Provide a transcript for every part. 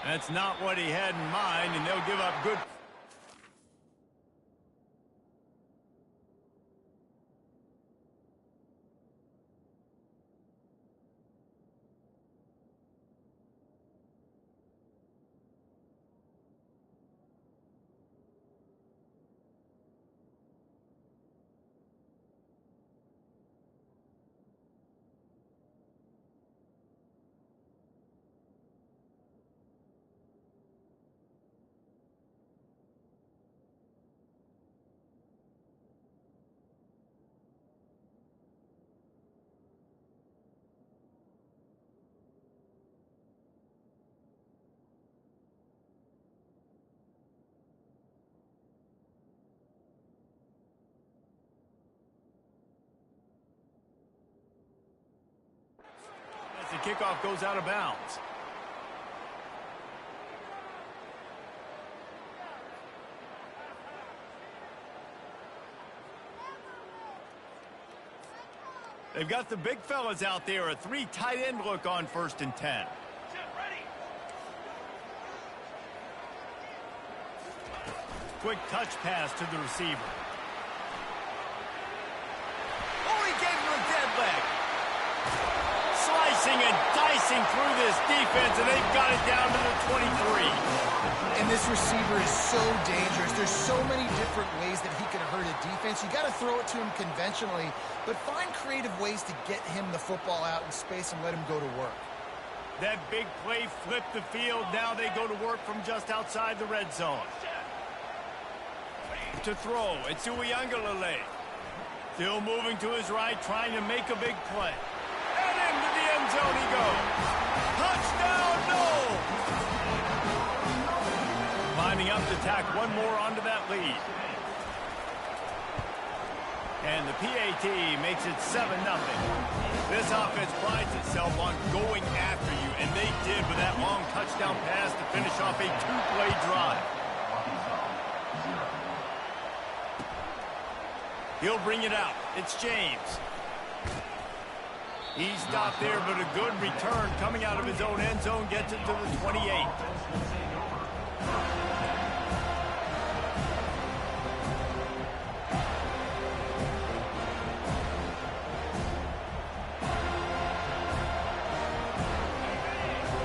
That's not what he had in mind, and they'll give up good. The kickoff goes out of bounds. They've got the big fellas out there. A 3 tight end look on 1st and 10. Quick touch pass to the receiver. Oh, he gave him a dead leg. Slicing and dicing through this defense, and they've got it down to the 23. And this receiver is so dangerous. There's so many different ways that he can hurt a defense. You got to throw it to him conventionally, but find creative ways to get him the football out in space and let him go to work. That big play flipped the field. Now they go to work from just outside the red zone. To throw, it's BANGINnLIL-ROCK. Still moving to his right, trying to make a big play. And into the end zone he goes. Touchdown, no! Lining up to tack one more onto that lead. And the PAT makes it 7-0. This offense prides itself on going after you, and they did with that long touchdown pass to finish off a 2-play drive. He'll bring it out. It's James. He stopped there, but a good return coming out of his own end zone gets it to the 28.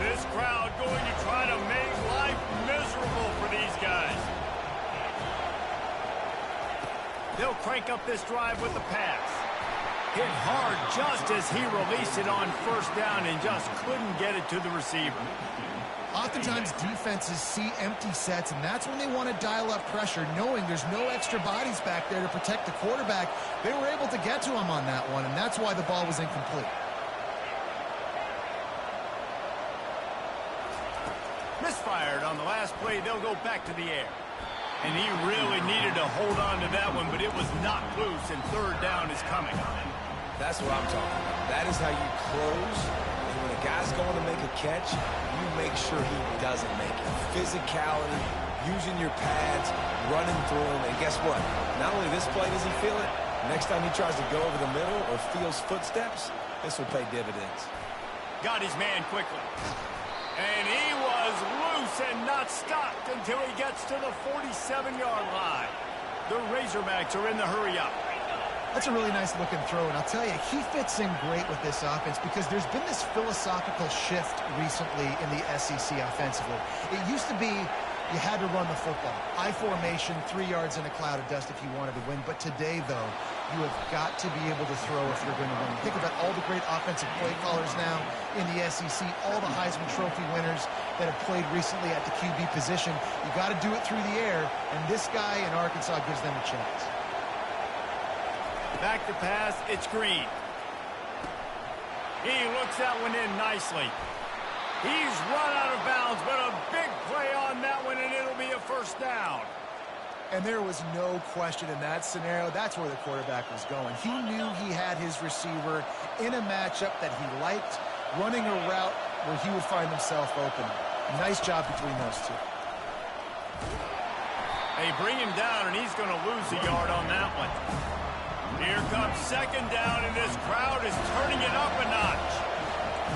This crowd going to try to make life miserable for these guys. They'll crank up this drive with the pass. Hit hard just as he released it on 1st down and just couldn't get it to the receiver. Oftentimes defenses see empty sets, and that's when they want to dial up pressure, knowing there's no extra bodies back there to protect the quarterback. They were able to get to him on that one, and that's why the ball was incomplete. Misfired on the last play. They'll go back to the air. And he really needed to hold on to that one, but it was not loose, and 3rd down is coming. That's what I'm talking about. That is how you close. And when a guy's going to make a catch, you make sure he doesn't make it. Physicality, using your pads, running through him. And guess what? Not only this play does he feel it, next time he tries to go over the middle or feels footsteps, this will pay dividends. Got his man quickly. And he was loose and not stopped until he gets to the 47-yard line. The Razorbacks are in the hurry-up. That's a really nice looking throw, and I'll tell you, he fits in great with this offense because there's been this philosophical shift recently in the SEC offensively. It used to be you had to run the football. I formation, 3 yards in a cloud of dust if you wanted to win. But today, though, you have got to be able to throw if you're going to win. Think about all the great offensive play callers now in the SEC, all the Heisman Trophy winners that have played recently at the QB position. You got to do it through the air, and this guy in Arkansas gives them a chance. Back to pass, it's Green. He looks that one in nicely. He's run out of bounds, but a big play on that one, and it'll be a 1st down. And there was no question in that scenario. That's where the quarterback was going. He knew he had his receiver in a matchup that he liked, running a route where he would find himself open. Nice job between those two. They bring him down, and he's going to lose a yard on that one. Here comes 2nd down, and this crowd is turning it up a notch.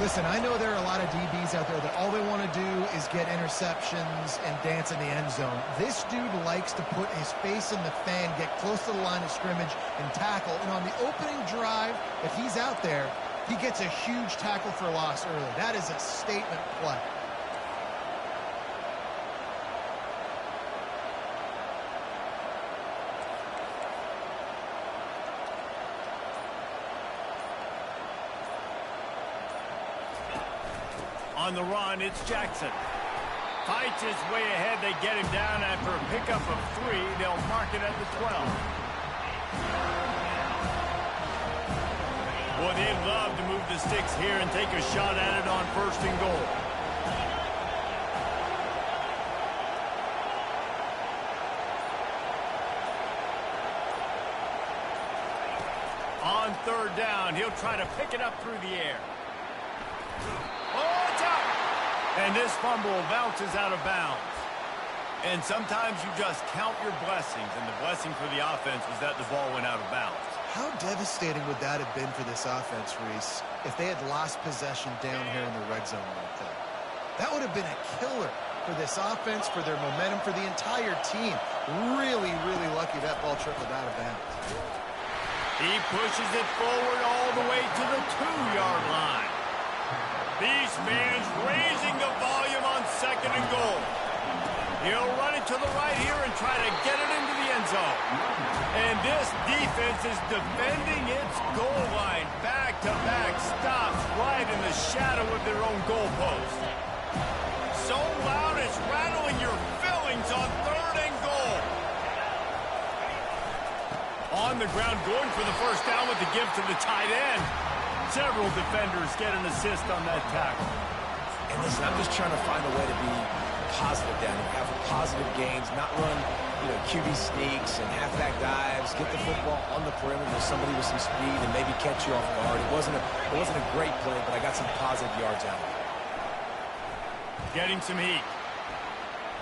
Listen, I know there are a lot of DBs out there that all they want to do is get interceptions and dance in the end zone. This dude likes to put his face in the fan, get close to the line of scrimmage, and tackle. And on the opening drive, if he's out there, he gets a huge tackle for loss early. That is a statement play. On the run, it's Jackson. Fights his way ahead. They get him down after a pickup of 3. They'll mark it at the 12. Boy, they'd love to move the sticks here and take a shot at it on 1st and goal. On 3rd down, he'll try to pick it up through the air. Oh, it's out! And this fumble bounces out of bounds. And sometimes you just count your blessings, and the blessing for the offense was that the ball went out of bounds. How devastating would that have been for this offense, Reese, if they had lost possession down here in the red zone like that? That would have been a killer for this offense, for their momentum, for the entire team. Really, really lucky that ball trickled out of bounds. He pushes it forward all the way to the 2-yard line. These fans raising the volume on 2nd and goal. He'll run it to the right here and try to get it into the end zone. And this defense is defending its goal line. Back-to-back stops right in the shadow of their own goalpost. So loud it's rattling your fillings on 3rd and goal. On the ground, going for the 1st down with the give to the tight end. Several defenders get an assist on that tackle. And listen, I'm just trying to find a way to be positive down here, have positive gains, not run, QB sneaks and halfback dives, get the football on the perimeter with somebody with some speed and maybe catch you off guard. It wasn't a great play, but I got some positive yards out of it. Getting some heat.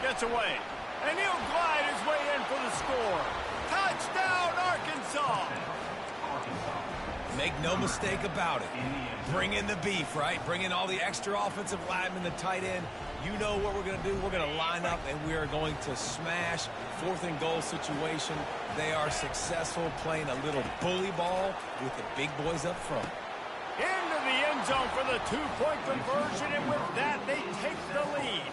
Gets away. And he'll glide his way in for the score. Touchdown, Arkansas! Make no mistake about it. Bring in the beef, right? Bring in all the extra offensive linemen, the tight end. You know what we're going to do. We're going to line up, and we are going to smash 4th and goal situation. They are successful playing a little bully ball with the big boys up front. Into the end zone for the 2-point conversion, and with that, they take the lead.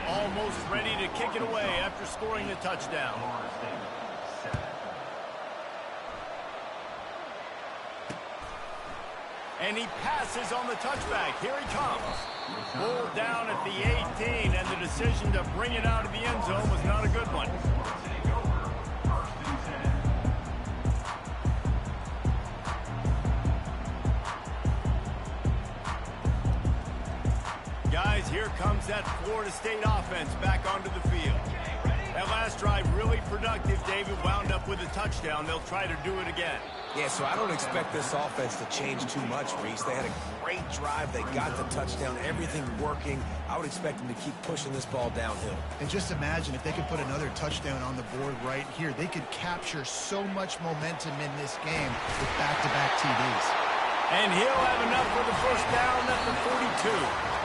Almost ready to kick it away after scoring the touchdown. And he passes on the touchback. Here he comes. Pulled down at the 18, and the decision to bring it out of the end zone was not a good one. Guys, here comes that Florida State offense back onto the field. That last drive really productive. David wound up with a touchdown. They'll try to do it again. Yeah, so I don't expect this offense to change too much, Reese. They had a great drive. They got the touchdown, everything working. I would expect them to keep pushing this ball downhill. And just imagine if they could put another touchdown on the board right here. They could capture so much momentum in this game with back-to-back TDs. And he'll have enough for the 1st down at the 42.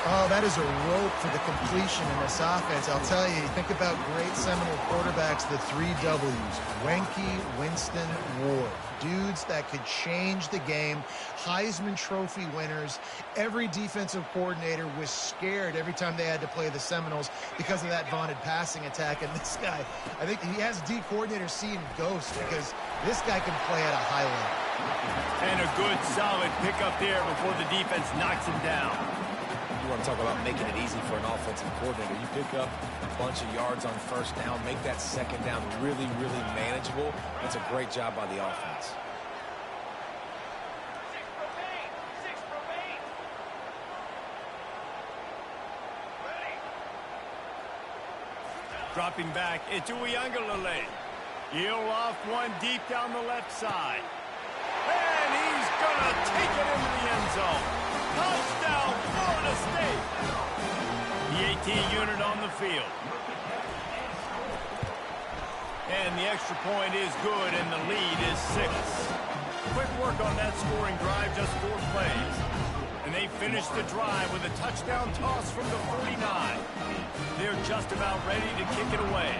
Oh, that is a rope for the completion in this offense. I'll tell you think about great Seminole quarterbacks, the 3 W's. Wenke, Winston, Ward. Dudes that could change the game. Heisman Trophy winners. Every defensive coordinator was scared every time they had to play the Seminoles because of that vaunted passing attack. And this guy, I think he has D coordinators seeing ghosts because this guy can play at a high level. And a good, solid pickup there before the defense knocks him down. You want to talk about making it easy for an offensive coordinator. You pick up a bunch of yards on 1st down, make that 2nd down really, really manageable. That's a great job by the offense. Dropping back, it's BANGINnLIL-ROCK. He'll off one deep down the left side. And he's going to take it into the end zone. Touchdown, Florida State. The 18 unit on the field. And the extra point is good, and the lead is 6. Quick work on that scoring drive, just 4 plays. And they finish the drive with a touchdown toss from the 49. They're just about ready to kick it away.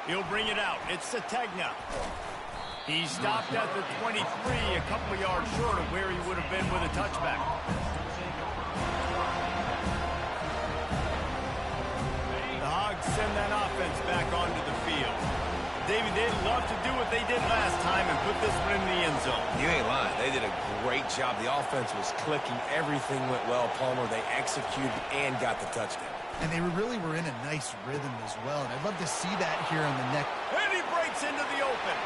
He'll bring it out. It's Sategna. He stopped at the 23, a couple of yards short of where he would have been with a touchback. The Hogs send that offense back onto the field. David, they'd love to do what they did last time and put this one in the end zone. You ain't lying. They did a great job. The offense was clicking. Everything went well, Palmer. They executed and got the touchdown. And they really were in a nice rhythm as well. And I'd love to see that here on the next. And he breaks into the open.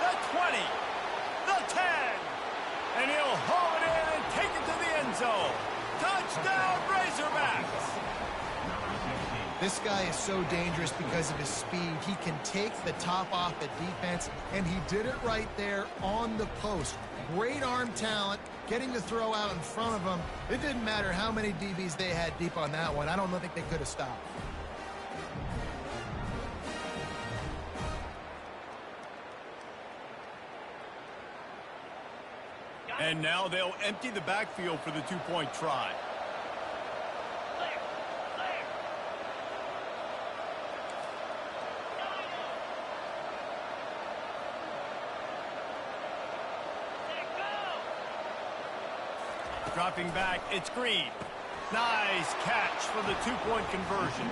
The 20. The 10. And he'll haul it in and take it to the end zone. Touchdown, Razorbacks. This guy is so dangerous because of his speed. He can take the top off the defense, and he did it right there on the post. Great arm talent, getting the throw out in front of him. It didn't matter how many DBs they had deep on that one. I don't think they could have stopped. And now they'll empty the backfield for the two-point try. Dropping back, it's Green. Nice catch for the two-point conversion.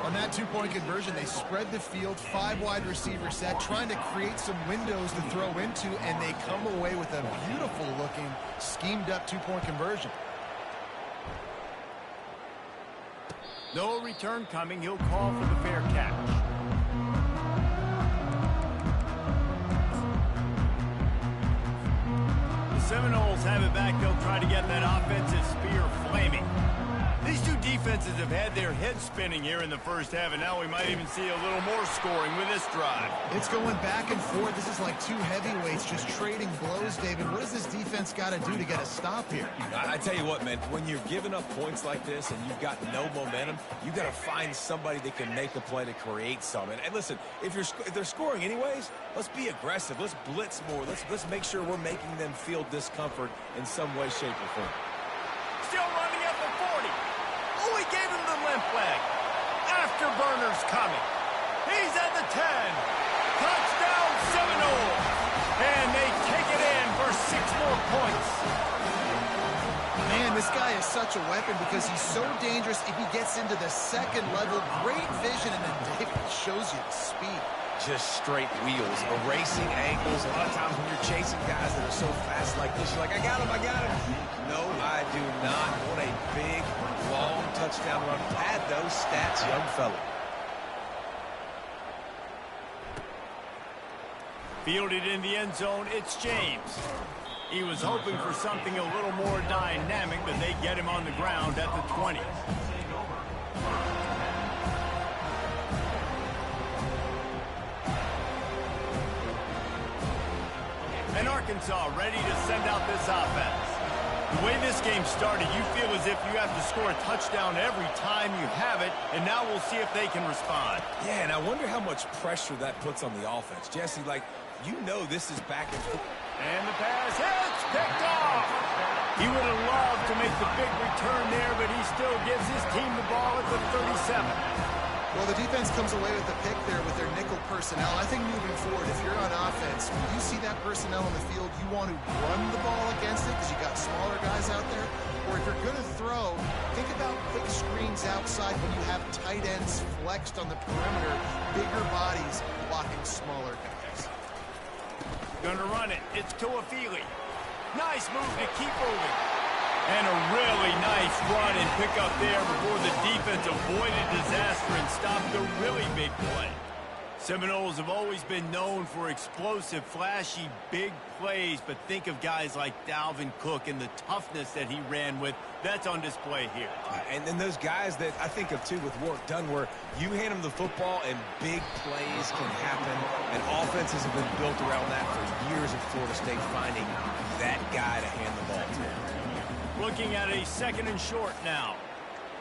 On that two-point conversion, they spread the field, 5 wide receiver set, trying to create some windows to throw into, and they come away with a beautiful-looking, schemed-up two-point conversion. No return coming. He'll call for the fair catch. Seminoles have it back. They'll try to get that offensive spear flaming. These two defenses have had their heads spinning here in the first half, and now we might even see a little more scoring with this drive. It's going back and forth. This is like two heavyweights just trading blows, David. What does this defense got to do to get a stop here? I tell you what, man, when you're giving up points like this and you've got no momentum, you got to find somebody that can make a play to create some. And listen, if they're scoring anyways, let's be aggressive. Let's blitz more. Let's make sure we're making them feel discomfort in some way, shape, or form. Still running at the 40. Oh, he gave him the limp leg. Afterburner's coming. He's at the 10. Touchdown, Seminoles. And they take it in for 6 more points. Man, this guy is such a weapon because he's so dangerous if he gets into the second level. Great vision, and then David shows you the speed. Just straight wheels, erasing angles. A lot of times when you're chasing guys that are so fast like this, you're like, I got him. No, I do not. What a big, long touchdown run. Pad those stats, young fella. Fielded in the end zone, it's James. He was hoping for something a little more dynamic, but they get him on the ground at the 20. And Arkansas ready to send out this offense. The way this game started, you feel as if you have to score a touchdown every time you have it, and now we'll see if they can respond. Yeah, and I wonder how much pressure that puts on the offense. Jesse, like, you know this is back and forth. And the pass hits, picked off. He would have loved to make the big return there, but he still gives his team the ball at the 37. Well, the defense comes away with the pick there with their nickel personnel. I think moving forward, if you're on offense, when you see that personnel on the field, you want to run the ball against it because you got smaller guys out there. Or if you're going to throw, think about quick screens outside when you have tight ends flexed on the perimeter, bigger bodies blocking smaller guys. Gonna run it. It's Tuafili. Nice move to keep moving. And a really nice run and pick up there before the defense avoided disaster and stopped a really big play. Seminoles have always been known for explosive, flashy, big plays, but think of guys like Dalvin Cook and the toughness that he ran with. That's on display here. And then those guys that I think of, too, with Warwick Dunn, where you hand them the football and big plays can happen, and offenses have been built around that for years at Florida State, finding that guy to hand the ball to. Looking at a 2nd and short now.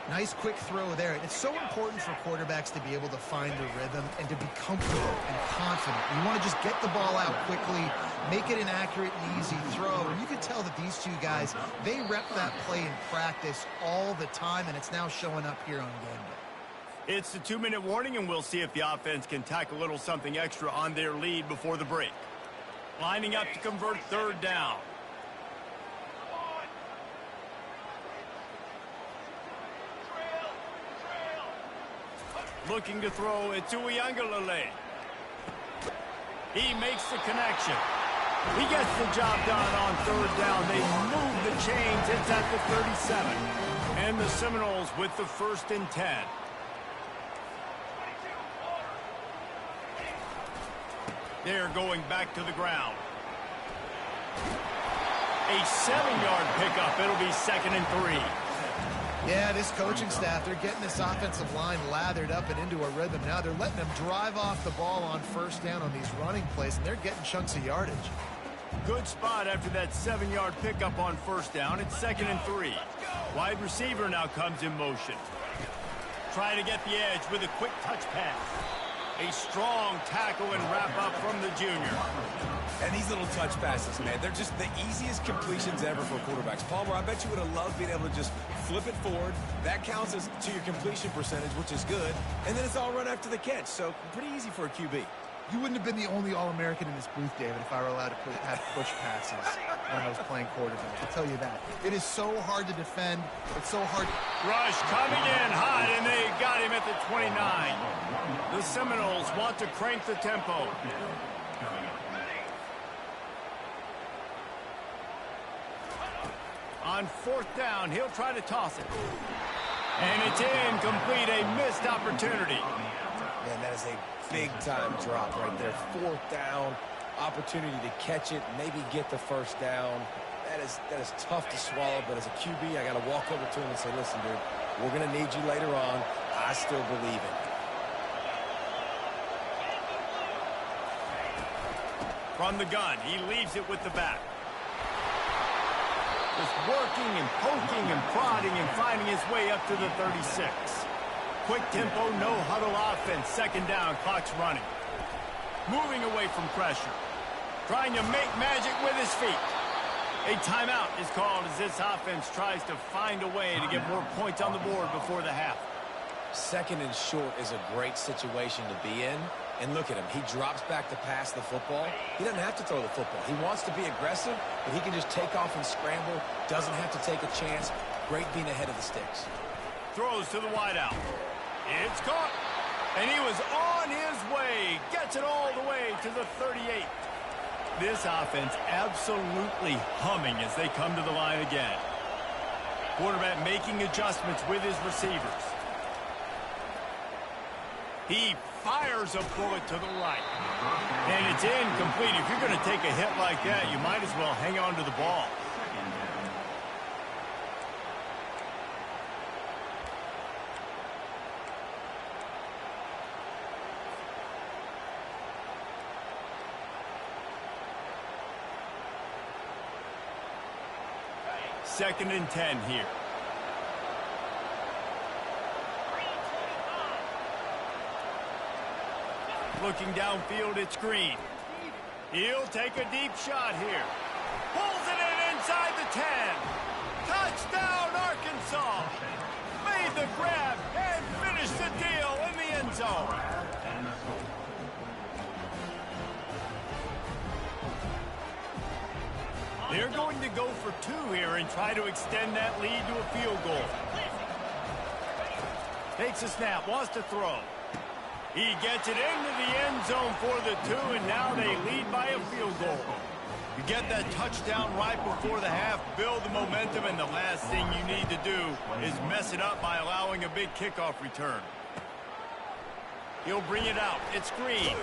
Nice quick throw there. It's so important for quarterbacks to be able to find their rhythm and to be comfortable and confident. You want to just get the ball out quickly, make it an accurate and easy throw. And you can tell that these two guys, they rep that play in practice all the time, and it's now showing up here on game day. It's the 2-minute warning, and we'll see if the offense can tack a little something extra on their lead before the break. Lining up to convert third down. Looking to throw, it's BANGINnLIL-ROCK. He makes the connection. He gets the job done on third down. They move the chains. It's at the 37. And the Seminoles with the 1st and 10. They're going back to the ground. A 7-yard pickup. It'll be 2nd and 3. Yeah, this coaching staff, they're getting this offensive line lathered up and into a rhythm. Now they're letting them drive off the ball on 1st down on these running plays, and they're getting chunks of yardage. Good spot after that 7-yard pickup on 1st down. It's 2nd and 3. Wide receiver now comes in motion. Try to get the edge with a quick touch pass. A strong tackle and wrap up from the junior. And these little touch passes, man, they're just the easiest completions ever for quarterbacks. Palmer, I bet you would have loved being able to just flip it forward. That counts as to your completion percentage, which is good. And then it's all run after the catch, so pretty easy for a QB. You wouldn't have been the only All-American in this booth, David, if I were allowed to have push passes when I was playing quarterback. I'll tell you that. It is so hard to defend. It's so hard. Rush coming in hot, and they got him at the 29. The Seminoles want to crank the tempo. On 4th down, he'll try to toss it. And it's incomplete, a missed opportunity. Man, that is a big-time drop right there. 4th down, opportunity to catch it, maybe get the 1st down. That is tough to swallow, but as a QB, I got to walk over to him and say, listen, dude, we're going to need you later on. I still believe it. From the gun, he leaves it with the back. Just working and poking and prodding and finding his way up to the 36. Quick tempo, no huddle offense. 2nd down, clock's running. Moving away from pressure. Trying to make magic with his feet. A timeout is called as this offense tries to find a way to get more points on the board before the half. 2nd and short is a great situation to be in. And look at him. He drops back to pass the football. He doesn't have to throw the football. He wants to be aggressive, but he can just take off and scramble. Doesn't have to take a chance. Great being ahead of the sticks. Throws to the wideout. It's caught. And he was on his way. Gets it all the way to the 38. This offense absolutely humming as they come to the line again. Quarterback making adjustments with his receivers. He fires a bullet to the right. And it's incomplete. If you're going to take a hit like that, you might as well hang on to the ball. Second and 10 here. Looking downfield, it's Green. He'll take a deep shot here. Pulls it in inside the 10. Touchdown, Arkansas. Made the grab and finished the deal in the end zone. They're going to go for 2 here and try to extend that lead to a field goal. Takes a snap, wants to throw. He gets it into the end zone for the 2, and now they lead by a field goal. You get that touchdown right before the half, build the momentum, and the last thing you need to do is mess it up by allowing a big kickoff return. He'll bring it out. It's Green.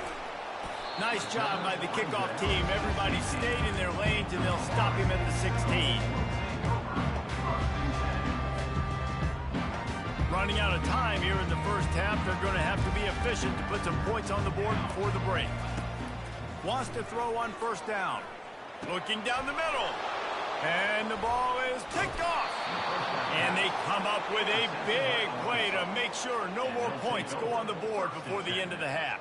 Nice job by the kickoff team. Everybody stayed in their lanes, and they'll stop him at the 16. Running out of time here in the first half. They're going to have to be efficient to put some points on the board before the break. Wants to throw on 1st down. Looking down the middle. And the ball is picked off. And they come up with a big play to make sure no more points go on the board before the end of the half.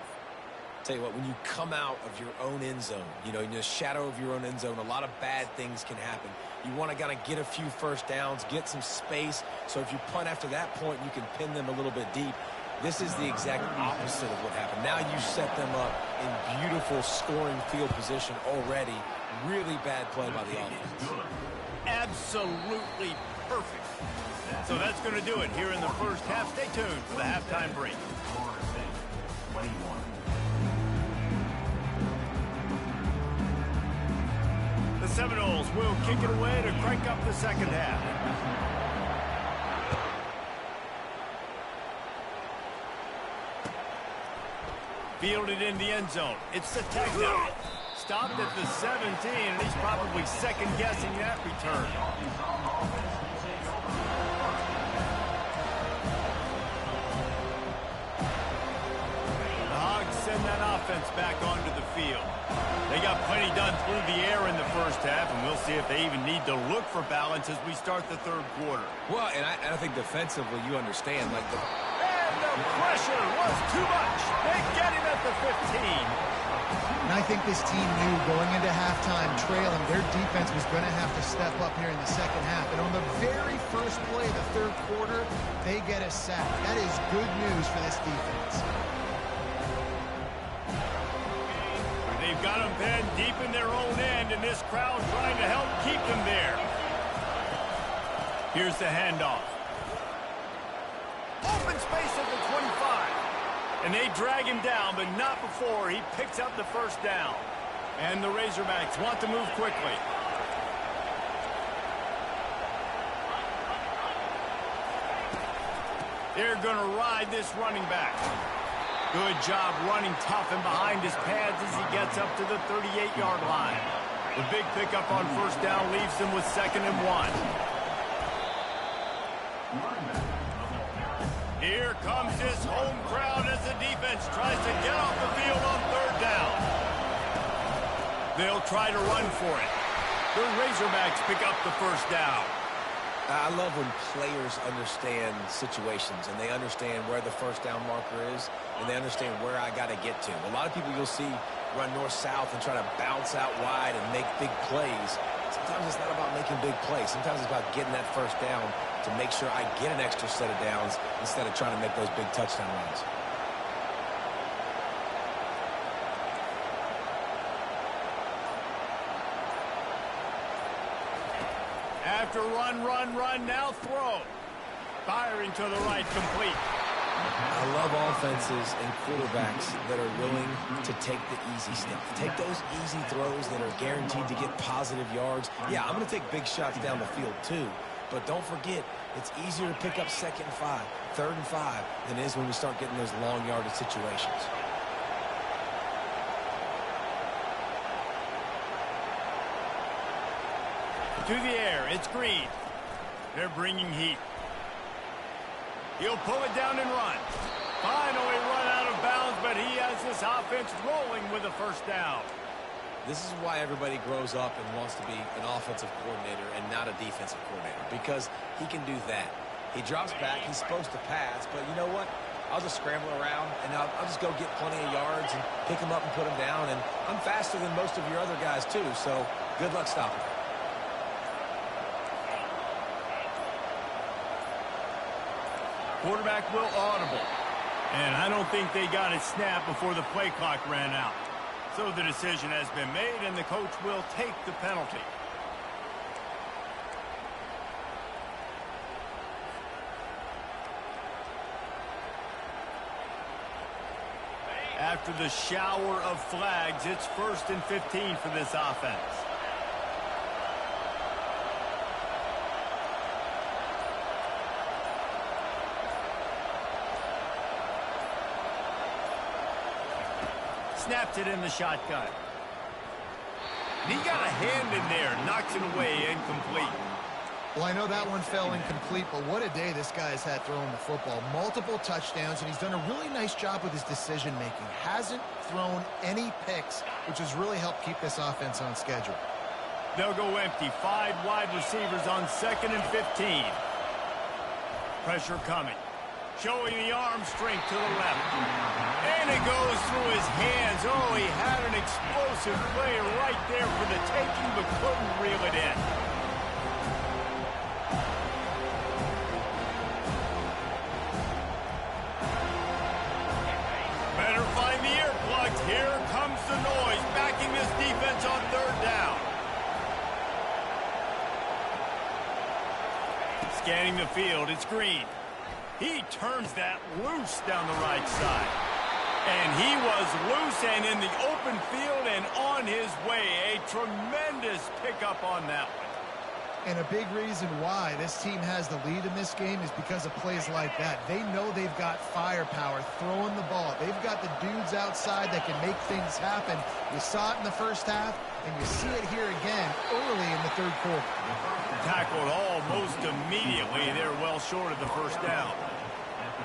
Tell you what, when you come out of your own end zone, you know, in the shadow of your own end zone, a lot of bad things can happen. You want to kind of get a few first downs, get some space, so if you punt after that point, you can pin them a little bit deep. This is the exact opposite of what happened. Now you set them up in beautiful scoring field position already. Really bad play by the offense. Absolutely perfect. So that's going to do it here in the first half. Stay tuned for the halftime break. The Seminoles will kick it away to crank up the second half. Fielded in the end zone. It's the takedown. Stopped at the 17, and he's probably second-guessing that return. The Hogs send that offense back onto the field. They got plenty done through the air in the first half, and we'll see if they even need to look for balance as we start the third quarter. Well, and I think defensively, you understand, like the... And the pressure was too much. They get him at the 15. And I think this team knew going into halftime trailing, their defense was going to have to step up here in the second half. And on the very first play of the third quarter, they get a sack. That is good news for this defense. They've got them pinned deep in their own end, and this crowd trying to help keep them there. Here's the handoff. Open space at the 25. And they drag him down, but not before he picks up the first down. And the Razorbacks want to move quickly. They're going to ride this running back. Good job running tough and behind his pads as he gets up to the 38-yard line. The big pickup on first down leaves them with 2nd and 1. Here comes this home crowd as the defense tries to get off the field on third down. They'll try to run for it. The Razorbacks pick up the first down. I love when players understand situations and they understand where the first down marker is and they understand where I got to get to. A lot of people you'll see run north-south and try to bounce out wide and make big plays. Sometimes it's not about making big plays. Sometimes it's about getting that first down to make sure I get an extra set of downs instead of trying to make those big touchdown runs. After run, now throw. Firing to the right, complete. I love offenses and quarterbacks that are willing to take the easy stuff. Take those easy throws that are guaranteed to get positive yards. Yeah, I'm going to take big shots down the field too. But don't forget, it's easier to pick up 2nd and 5, 3rd and 5 than it is when we start getting those long yardage situations. To the air, it's Green. They're bringing heat. He'll pull it down and run. Finally run out of bounds, but he has this offense rolling with a first down. This is why everybody grows up and wants to be an offensive coordinator and not a defensive coordinator, because he can do that. He drops back, he's supposed to pass, but you know what? I'll just scramble around, and I'll just go get plenty of yards and pick him up and put him down, and I'm faster than most of your other guys too, so good luck stopping him. Quarterback will audible. And I don't think they got it snapped before the play clock ran out. So the decision has been made, and the coach will take the penalty. After the shower of flags, it's 1st and 15 for this offense. Snaps it in the shotgun. And he got a hand in there, knocks it away, incomplete. Well, I know that one fell incomplete, but what a day this guy has had throwing the football. Multiple touchdowns, and he's done a really nice job with his decision-making. Hasn't thrown any picks, which has really helped keep this offense on schedule. They'll go empty. 5 wide receivers on 2nd and 15. Pressure coming. Showing the arm strength to the left. And it goes through his hands. Oh, he had an explosive play right there for the taking, but couldn't reel it in. Better find the earplugs. Here comes the noise, backing this defense on 3rd down. Scanning the field, it's Green. He turns that loose down the right side. And he was loose and in the open field and on his way. A tremendous pickup on that one. And a big reason why this team has the lead in this game is because of plays like that. They know they've got firepower throwing the ball. They've got the dudes outside that can make things happen. You saw it in the first half, and you see it here again early in the 3rd quarter. Tackled almost immediately. They're well short of the 1st down.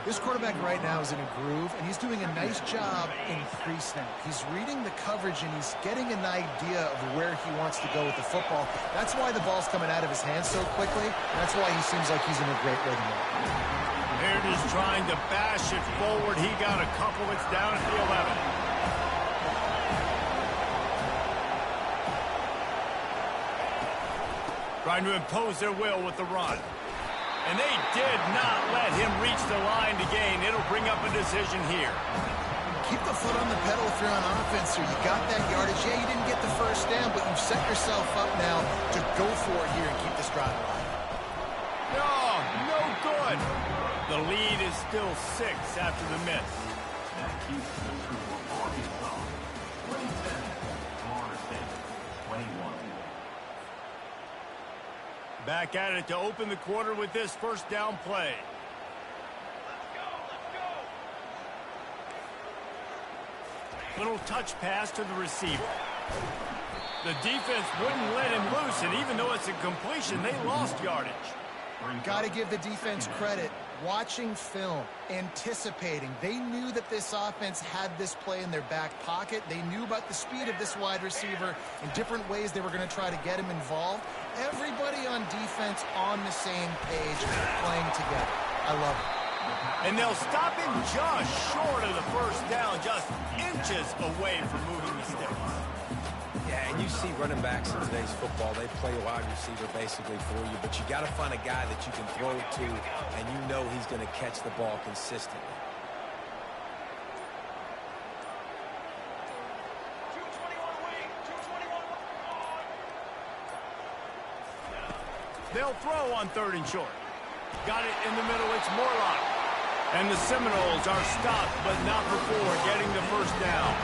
This quarterback right now is in a groove, and he's doing a nice job in pre-snap. He's reading the coverage, and he's getting an idea of where he wants to go with the football. That's why the ball's coming out of his hands so quickly, and that's why he seems like he's in a great rhythm. They're just trying to bash it forward. He got a couple. It's down at the 11. Trying to impose their will with the run. And they did not let him reach the line to gain. It'll bring up a decision here. Keep the foot on the pedal if you're on offense, or you got that yardage. Yeah, you didn't get the 1st down, but you've set yourself up now to go for it here and keep this drive alive. No good. The lead is still 6 after the miss. Back at it to open the quarter with this 1st down play. Little touch pass to the receiver. The defense wouldn't let him loose, and even though it's a completion, they lost yardage. Got to give the defense credit. Watching film, anticipating. They knew that this offense had this play in their back pocket. They knew about the speed of this wide receiver and different ways they were going to try to get him involved. Everybody on defense on the same page, playing together. I love it. And they'll stop him just short of the 1st down, just inches away from moving the sticks. Yeah, and you see running backs in today's football, they play a wide receiver basically for you, but you got to find a guy that you can throw it to, and you know he's going to catch the ball consistently. They'll throw on 3rd and short. Got it in the middle, it's Morlock. And the Seminoles are stopped, but not before getting the 1st down.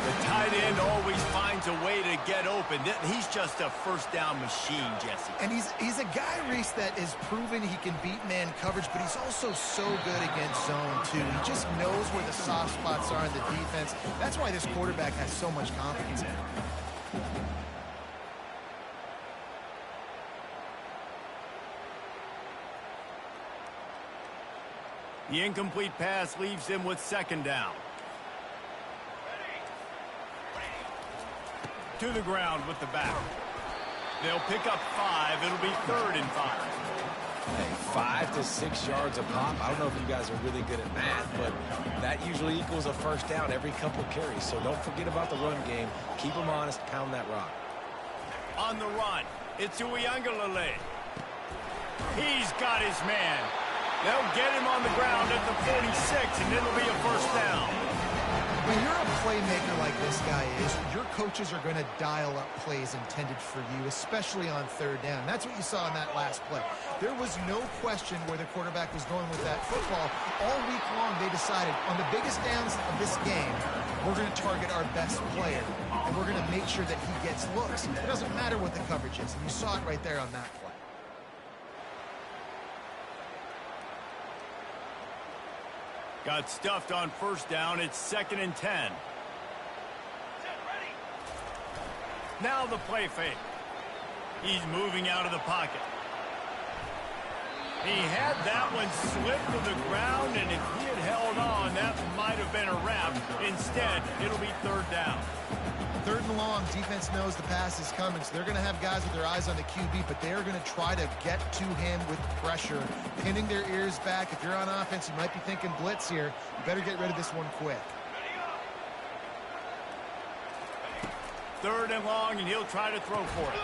The tight end always finds a way to get open. He's just a 1st down machine, Jesse. And he's a guy, Reese, that is proven he can beat man coverage, but he's also so good against zone, too. He just knows where the soft spots are in the defense. That's why this quarterback has so much confidence in him. The incomplete pass leaves him with 2nd down. To the ground with the back. They'll pick up 5. It'll be 3rd and 5. Hey, 5 to 6 yards a pop. I don't know if you guys are really good at math, but that usually equals a 1st down every couple of carries. So don't forget about the run game. Keep them honest. Pound that rock. On the run, it's BANGINnLIL-ROCK. He's got his man. They'll get him on the ground at the 46, and it'll be a 1st down. When you're a playmaker like this guy is, your coaches are going to dial up plays intended for you, especially on 3rd down. That's what you saw in that last play. There was no question where the quarterback was going with that football. All week long, they decided on the biggest downs of this game, we're going to target our best player, and we're going to make sure that he gets looks. It doesn't matter what the coverage is, and you saw it right there on that play. Got stuffed on 1st down. It's 2nd and 10. Now the play fake. He's moving out of the pocket. He had that one slip to the ground, and if he had held on, that might have been a wrap. Instead, it'll be 3rd down. 3rd and and long, defense knows the pass is coming, so they're going to have guys with their eyes on the QB, but they're going to try to get to him with pressure, pinning their ears back. If you're on offense, you might be thinking blitz here. You better get rid of this one quick. 3rd and long, and he'll try to throw for it.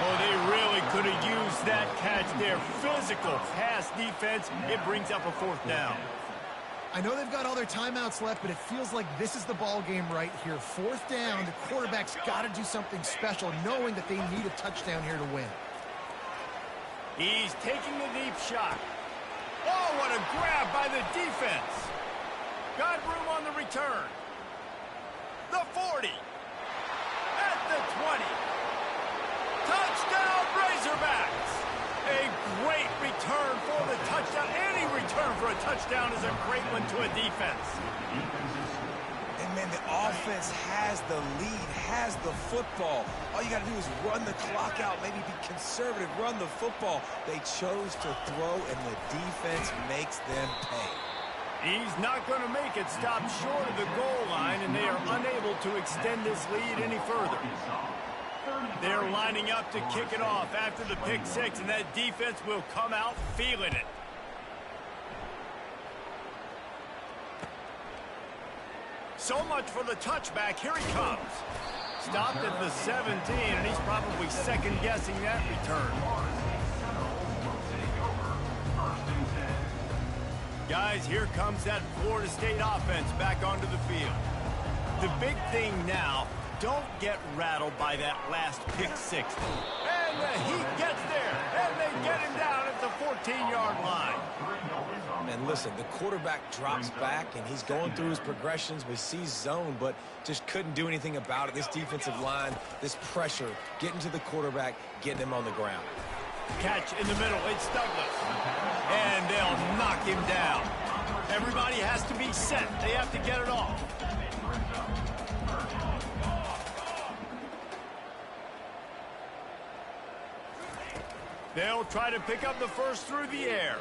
Oh, they really could have used that catch there. Physical pass defense. It brings up a 4th down. I know they've got all their timeouts left, but it feels like this is the ball game right here. 4th down, the quarterback's got to do something special, knowing that they need a touchdown here to win. He's taking the deep shot. Oh, what a grab by the defense. Got room on the return. The 40. At the 20. Touchdown, Razorbacks! A great return for the touchdown. Any return for a touchdown is a great one to a defense. And, man, the offense has the lead, has the football. All you got to do is run the clock out, maybe be conservative, run the football. They chose to throw, and the defense makes them pay. He's not going to make it stop short of the goal line, and they are unable to extend this lead any further. They're lining up to kick it off after the pick 6, and that defense will come out feeling it. So much for the touchback. Here he comes. Stopped at the 17, and he's probably second-guessing that return. Guys, here comes that Florida State offense back onto the field. The big thing now, don't get rattled by that last pick 6. And he gets there, and they get him down at the 14-yard line. And listen, the quarterback drops back, and he's going through his progressions. We see zone, but just couldn't do anything about it. This defensive line, this pressure, getting to the quarterback, getting him on the ground. Catch in the middle, it's Douglas. And they'll knock him down. Everybody has to be set. They have to get it off. They'll try to pick up the first through the air.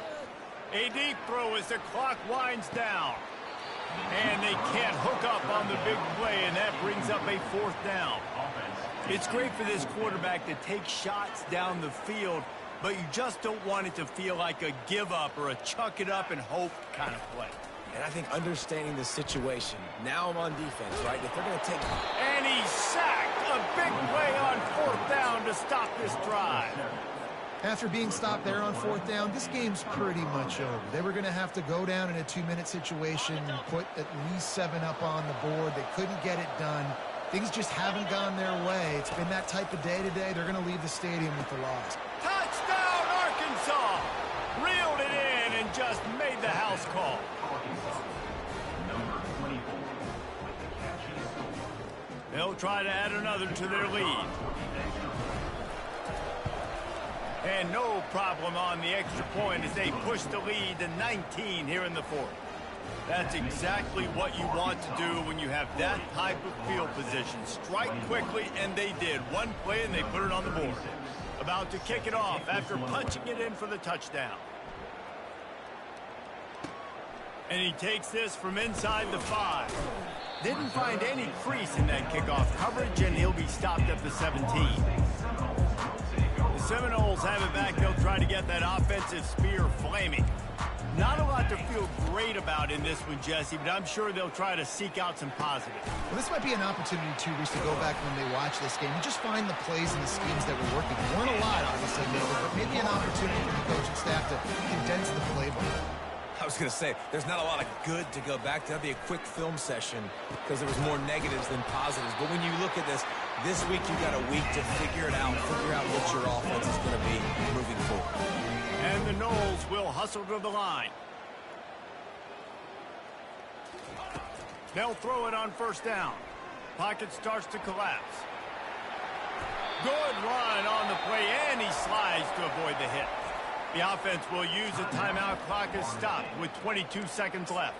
A deep throw as the clock winds down. And they can't hook up on the big play, and that brings up a 4th down. It's great for this quarterback to take shots down the field, but you just don't want it to feel like a give-up or a chuck it up and hope kind of play. And I think understanding the situation, now I'm on defense, right? If they're going to take... And he's sacked. A big play on 4th down to stop this drive. After being stopped there on 4th down, this game's pretty much over. They were going to have to go down in a 2-minute situation and put at least 7 up on the board. They couldn't get it done. Things just haven't gone their way. It's been that type of day today. They're going to leave the stadium with the loss. Touchdown, Arkansas! Reeled it in and just made the house call. They'll try to add another to their lead. And no problem on the extra point as they push the lead to 19 here in the 4th. That's exactly what you want to do when you have that type of field position. Strike quickly, and they did. One play, and they put it on the board. About to kick it off after punching it in for the touchdown. And he takes this from inside the 5. Didn't find any crease in that kickoff coverage, and he'll be stopped at the 17. The Seminoles have it back. They'll try to get that offensive spear flaming. Not a lot to feel great about in this one, Jesse, but I'm sure they'll try to seek out some positives. Well, this might be an opportunity, too, Reese, to go back when they watch this game and just find the plays and the schemes that were working. There weren't a lot, obviously, but maybe an opportunity for the coaching staff to condense the playbook. I was going to say, there's not a lot of good to go back to. That'd be a quick film session because there was more negatives than positives. But when you look at this week you got a week to figure it out, figure out what your offense is going to be moving forward. And the Noles will hustle to the line. They'll throw it on 1st down. Pocket starts to collapse. Good run on the play, and he slides to avoid the hit. The offense will use a timeout. Clock is stopped with 22 seconds left.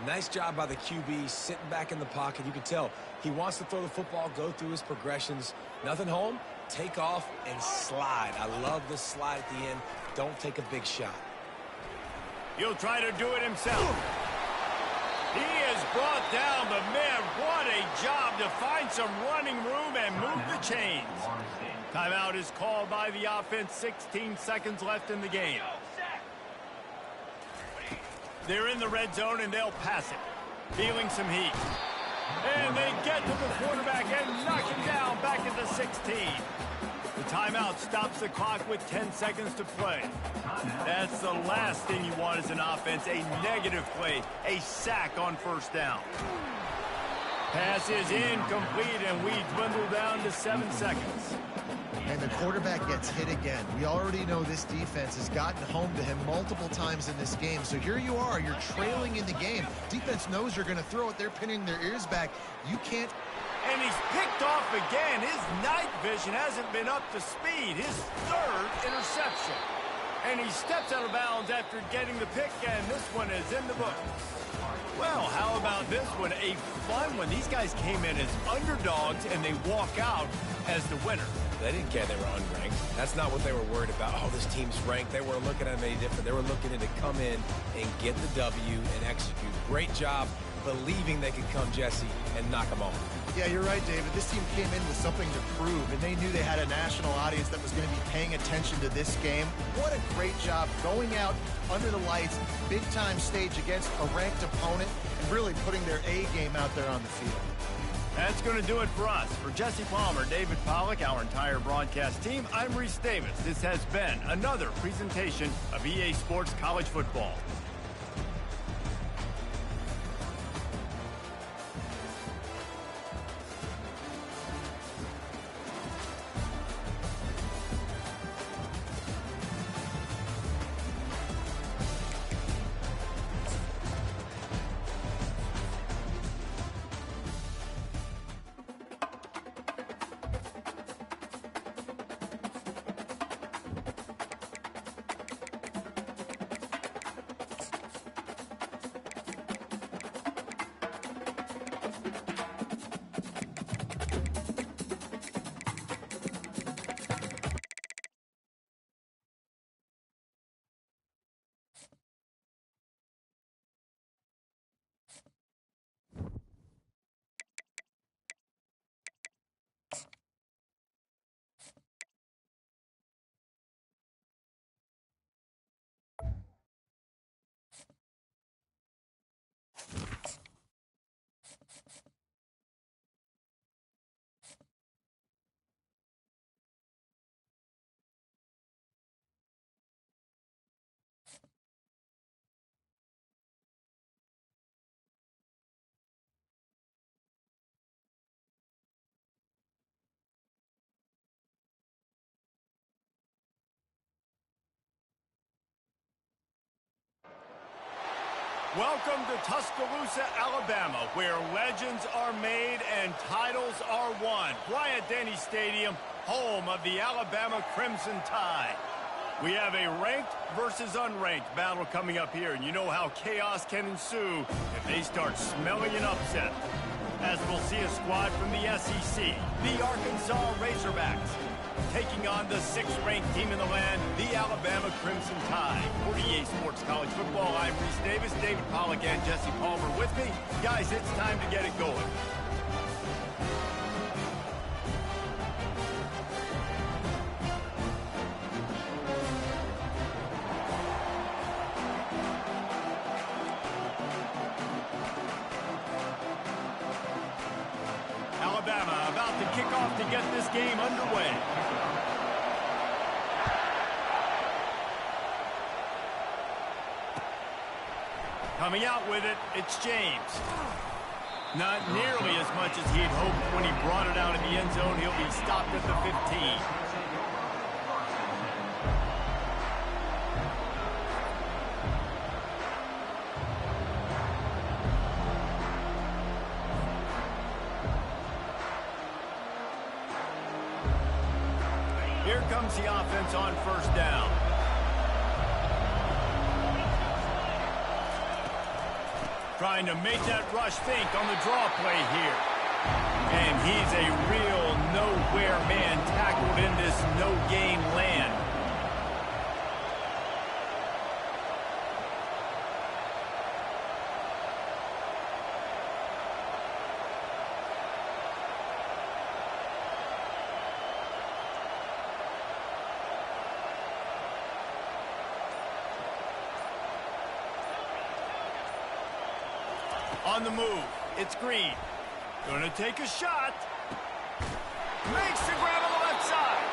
Nice job by the QB, sitting back in the pocket. You can tell he wants to throw the football, go through his progressions. Nothing home, take off, and slide. I love the slide at the end. Don't take a big shot. He'll try to do it himself. He is brought down, but man, what a job to find some running room and move the chains. Timeout is called by the offense. 16 seconds left in the game. They're in the red zone, and they'll pass it. Feeling some heat. And they get to the quarterback and knock him down back at the 16. The timeout stops the clock with 10 seconds to play. That's the last thing you want as an offense, a negative play, a sack on first down. Pass is incomplete, and we dwindle down to 7 seconds. And the quarterback gets hit again. We already know this defense has gotten home to him multiple times in this game. So here you are, you're trailing in the game. Defense knows you're going to throw it. They're pinning their ears back. You can't. And he's picked off again. His night vision hasn't been up to speed. His third interception. And he steps out of bounds after getting the pick, and this one is in the books. Well, how about this one? A fun one. These guys came in as underdogs, and they walk out as the winner. They didn't care they were unranked. That's not what they were worried about. Oh, this team's ranked. They weren't looking at them any different. They were looking to come in and get the W and execute. Great job believing they could come, Jesse, and knock them off. Yeah, you're right, David. This team came in with something to prove, and they knew they had a national audience that was going to be paying attention to this game. What a great job going out under the lights, big-time stage against a ranked opponent, and really putting their A game out there on the field. That's going to do it for us. For Jesse Palmer, David Pollack, our entire broadcast team, I'm Reese Davis. This has been another presentation of EA Sports College Football. Welcome to Tuscaloosa, Alabama, where legends are made and titles are won. Bryant-Denny Stadium, home of the Alabama Crimson Tide. We have a ranked versus unranked battle coming up here, and you know how chaos can ensue if they start smelling an upset. As we'll see a squad from the SEC, the Arkansas Razorbacks, taking on the 6th-ranked team in the land, the Alabama Crimson Tide. For EA Sports College Football, I'm Reese Davis, David Pollack, and Jesse Palmer with me. Guys, it's time to get it going. Alabama about to kick off to get this game underway. Coming out with it, it's James. Not nearly as much as he'd hoped when he brought it out in the end zone. He'll be stopped at the 15. Here comes the offense on first down. Trying to make that rush think on the draw play here. And he's a real nowhere man tackled in this no-gain land. On the move. It's Green. Gonna take a shot. Makes the grab on the left side.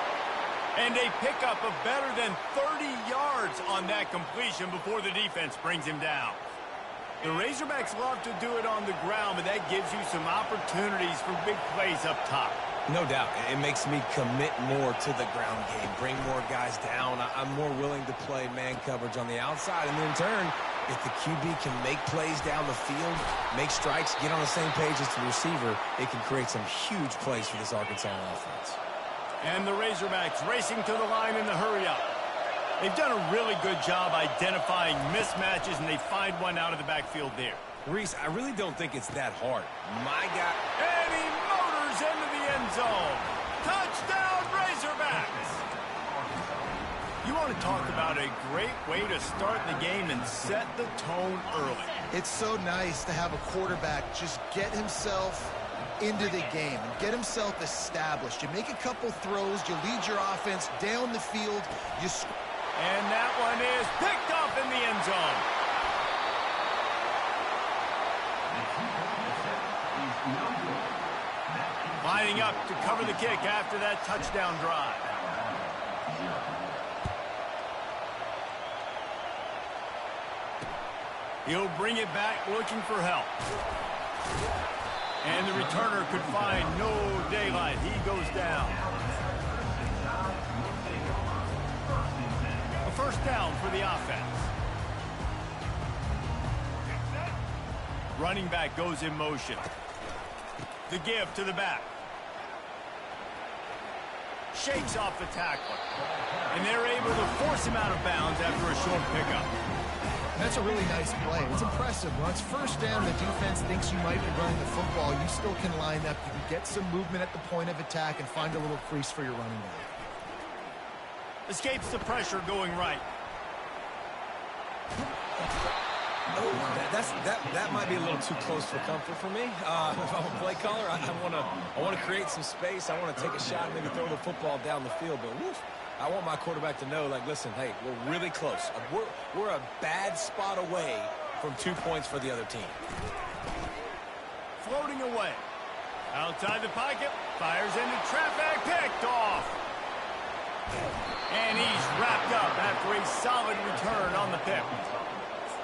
And a pickup of better than 30 yards on that completion before the defense brings him down. The Razorbacks love to do it on the ground, but that gives you some opportunities for big plays up top. No doubt. It makes me commit more to the ground game, bring more guys down. I'm more willing to play man coverage on the outside. And in turn, if the QB can make plays down the field, make strikes, get on the same page as the receiver, it can create some huge plays for this Arkansas offense. And the Razorbacks racing to the line in the hurry-up. They've done a really good job identifying mismatches, and they find one out of the backfield there. Reese, I really don't think it's that hard. My guy... And he motors into the end zone. Touchdown, Razorbacks! You want to talk about a great way to start the game and set the tone early. It's so nice to have a quarterback just get himself into the game and get himself established. You make a couple throws, you lead your offense down the field, you score. And that one is picked up in the end zone. Lining up to cover the kick after that touchdown drive. He'll bring it back looking for help. And the returner could find no daylight. He goes down. A first down for the offense. Running back goes in motion. The give to the back. Shakes off the tackler. And they're able to force him out of bounds after a short pickup. That's a really nice play. It's impressive. When it's first down, the defense thinks you might be running the football. You still can line up. You can get some movement at the point of attack and find a little crease for your running back. Escapes the pressure going right. That might be a little too close for comfort for me. If I'm a play caller, I want to create some space. I want to take a shot and maybe throw the football down the field. But woof, I want my quarterback to know, like, listen, hey, we're really close. We're a bad spot away from 2 points for the other team. Floating away. Outside the pocket. Fires into traffic. Picked off. And he's wrapped up after a solid return on the pick.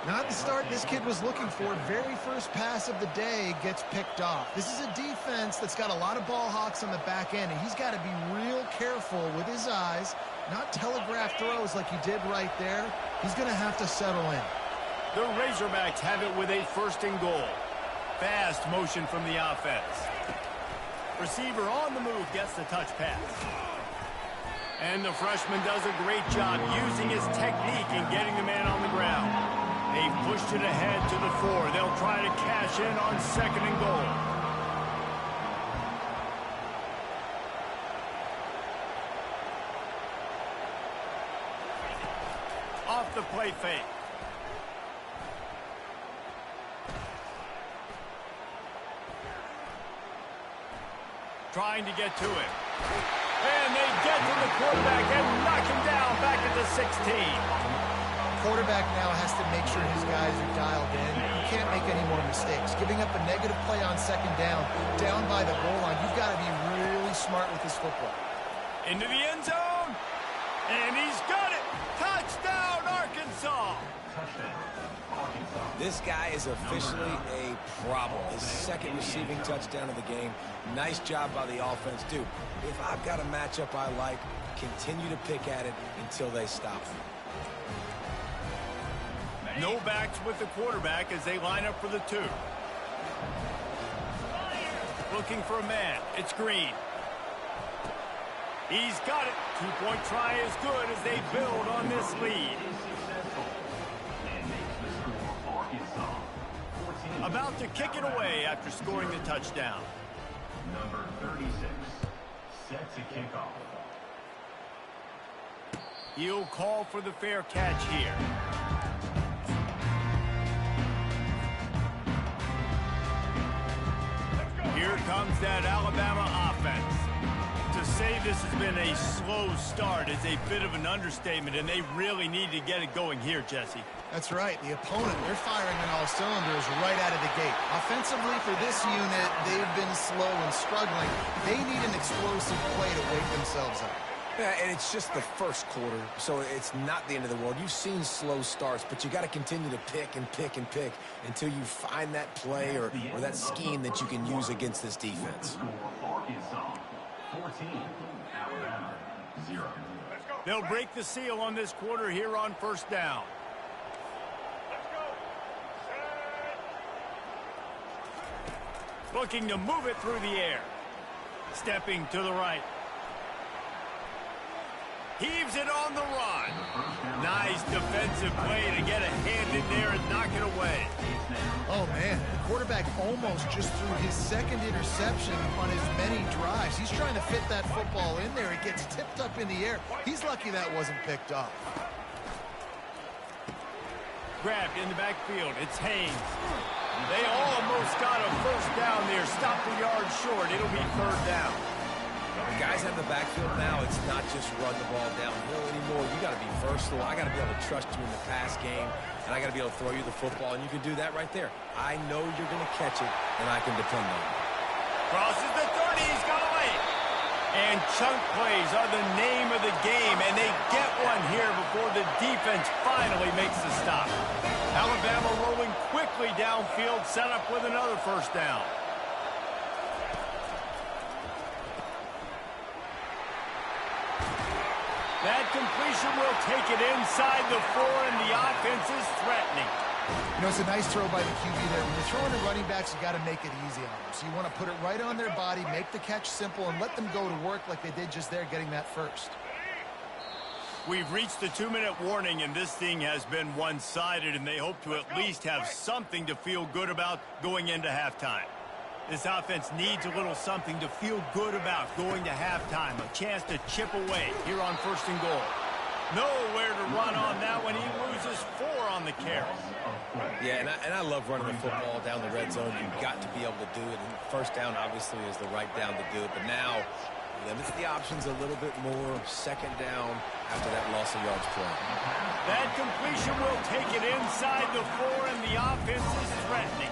Not the start this kid was looking for. Very first pass of the day gets picked off. This is a defense that's got a lot of ball hawks on the back end, and he's got to be real careful with his eyes, not telegraph throws like he did right there. He's going to have to settle in. The Razorbacks have it with a first and goal. Fast motion from the offense. Receiver on the move gets the touch pass. And the freshman does a great job using his technique and getting the man on the ground. They've pushed it ahead to the 4. They'll try to cash in on second and goal. Off the play fake. Trying to get to it. And they get to the quarterback and knock him down back at the 16. Quarterback now has to make sure his guys are dialed in. You can't make any more mistakes. Giving up a negative play on second down by the goal line, you've got to be really smart with this football. Into the end zone, and he's got it. Touchdown, Arkansas. This guy is officially a problem. His second receiving touchdown of the game. Nice job by the offense. Dude, if I've got a matchup I like, continue to pick at it until they stop. No backs with the quarterback as they line up for the 2. Looking for a man. It's Green. He's got it. 2-point try is good as they build on this lead. About to kick it away after scoring the touchdown. Number 36, set to kick off. He'll call for the fair catch here. Here comes that Alabama offense. To say this has been a slow start is a bit of an understatement, and they really need to get it going here, Jesse. That's right. The opponent, they're firing on all cylinders right out of the gate. Offensively, for this unit, they've been slow and struggling. They need an explosive play to wake themselves up. Yeah, and it's just the first quarter, so it's not the end of the world. You've seen slow starts, but you got to continue to pick and pick and pick until you find that play or that scheme that you can use against this defense. 14, Alabama, 0. They'll break the seal on this quarter here on first down. Looking to move it through the air. Stepping to the right. Heaves it on the run. Nice defensive play to get a hand in there and knock it away. Oh, man. The quarterback almost just threw his second interception on as many drives. He's trying to fit that football in there. It gets tipped up in the air. He's lucky that wasn't picked off. Grabbed in the backfield. It's Haynes. They almost got a first down there. Stopped the yard short. It'll be third down. The guys have the backfield now. It's not just run the ball downhill anymore. You got to be versatile. I got to be able to trust you in the pass game, and I got to be able to throw you the football, and you can do that right there. I know you're going to catch it, and I can depend on it. Crosses the 30. He's got away. And chunk plays are the name of the game, and they get one here before the defense finally makes the stop. Alabama rolling quickly downfield, set up with another first down. That completion will take it inside the 4, and the offense is threatening. You know, it's a nice throw by the QB there. When you're throwing to running backs, you got to make it easy on them. So you want to put it right on their body, make the catch simple, and let them go to work like they did just there, getting that first. We've reached the 2-minute warning, and this thing has been one-sided, and they hope to at least have something to feel good about going into halftime. This offense needs a little something to feel good about going to halftime, a chance to chip away here on first and goal. Nowhere to run on that one. He loses 4 on the carry. Yeah, and I love running the football down the red zone. You've got to be able to do it. And first down, obviously, is the right down to do it. But now, limits the options a little bit more. Second down after that loss of yards play. That completion will take it inside the 4, and the offense is threatening.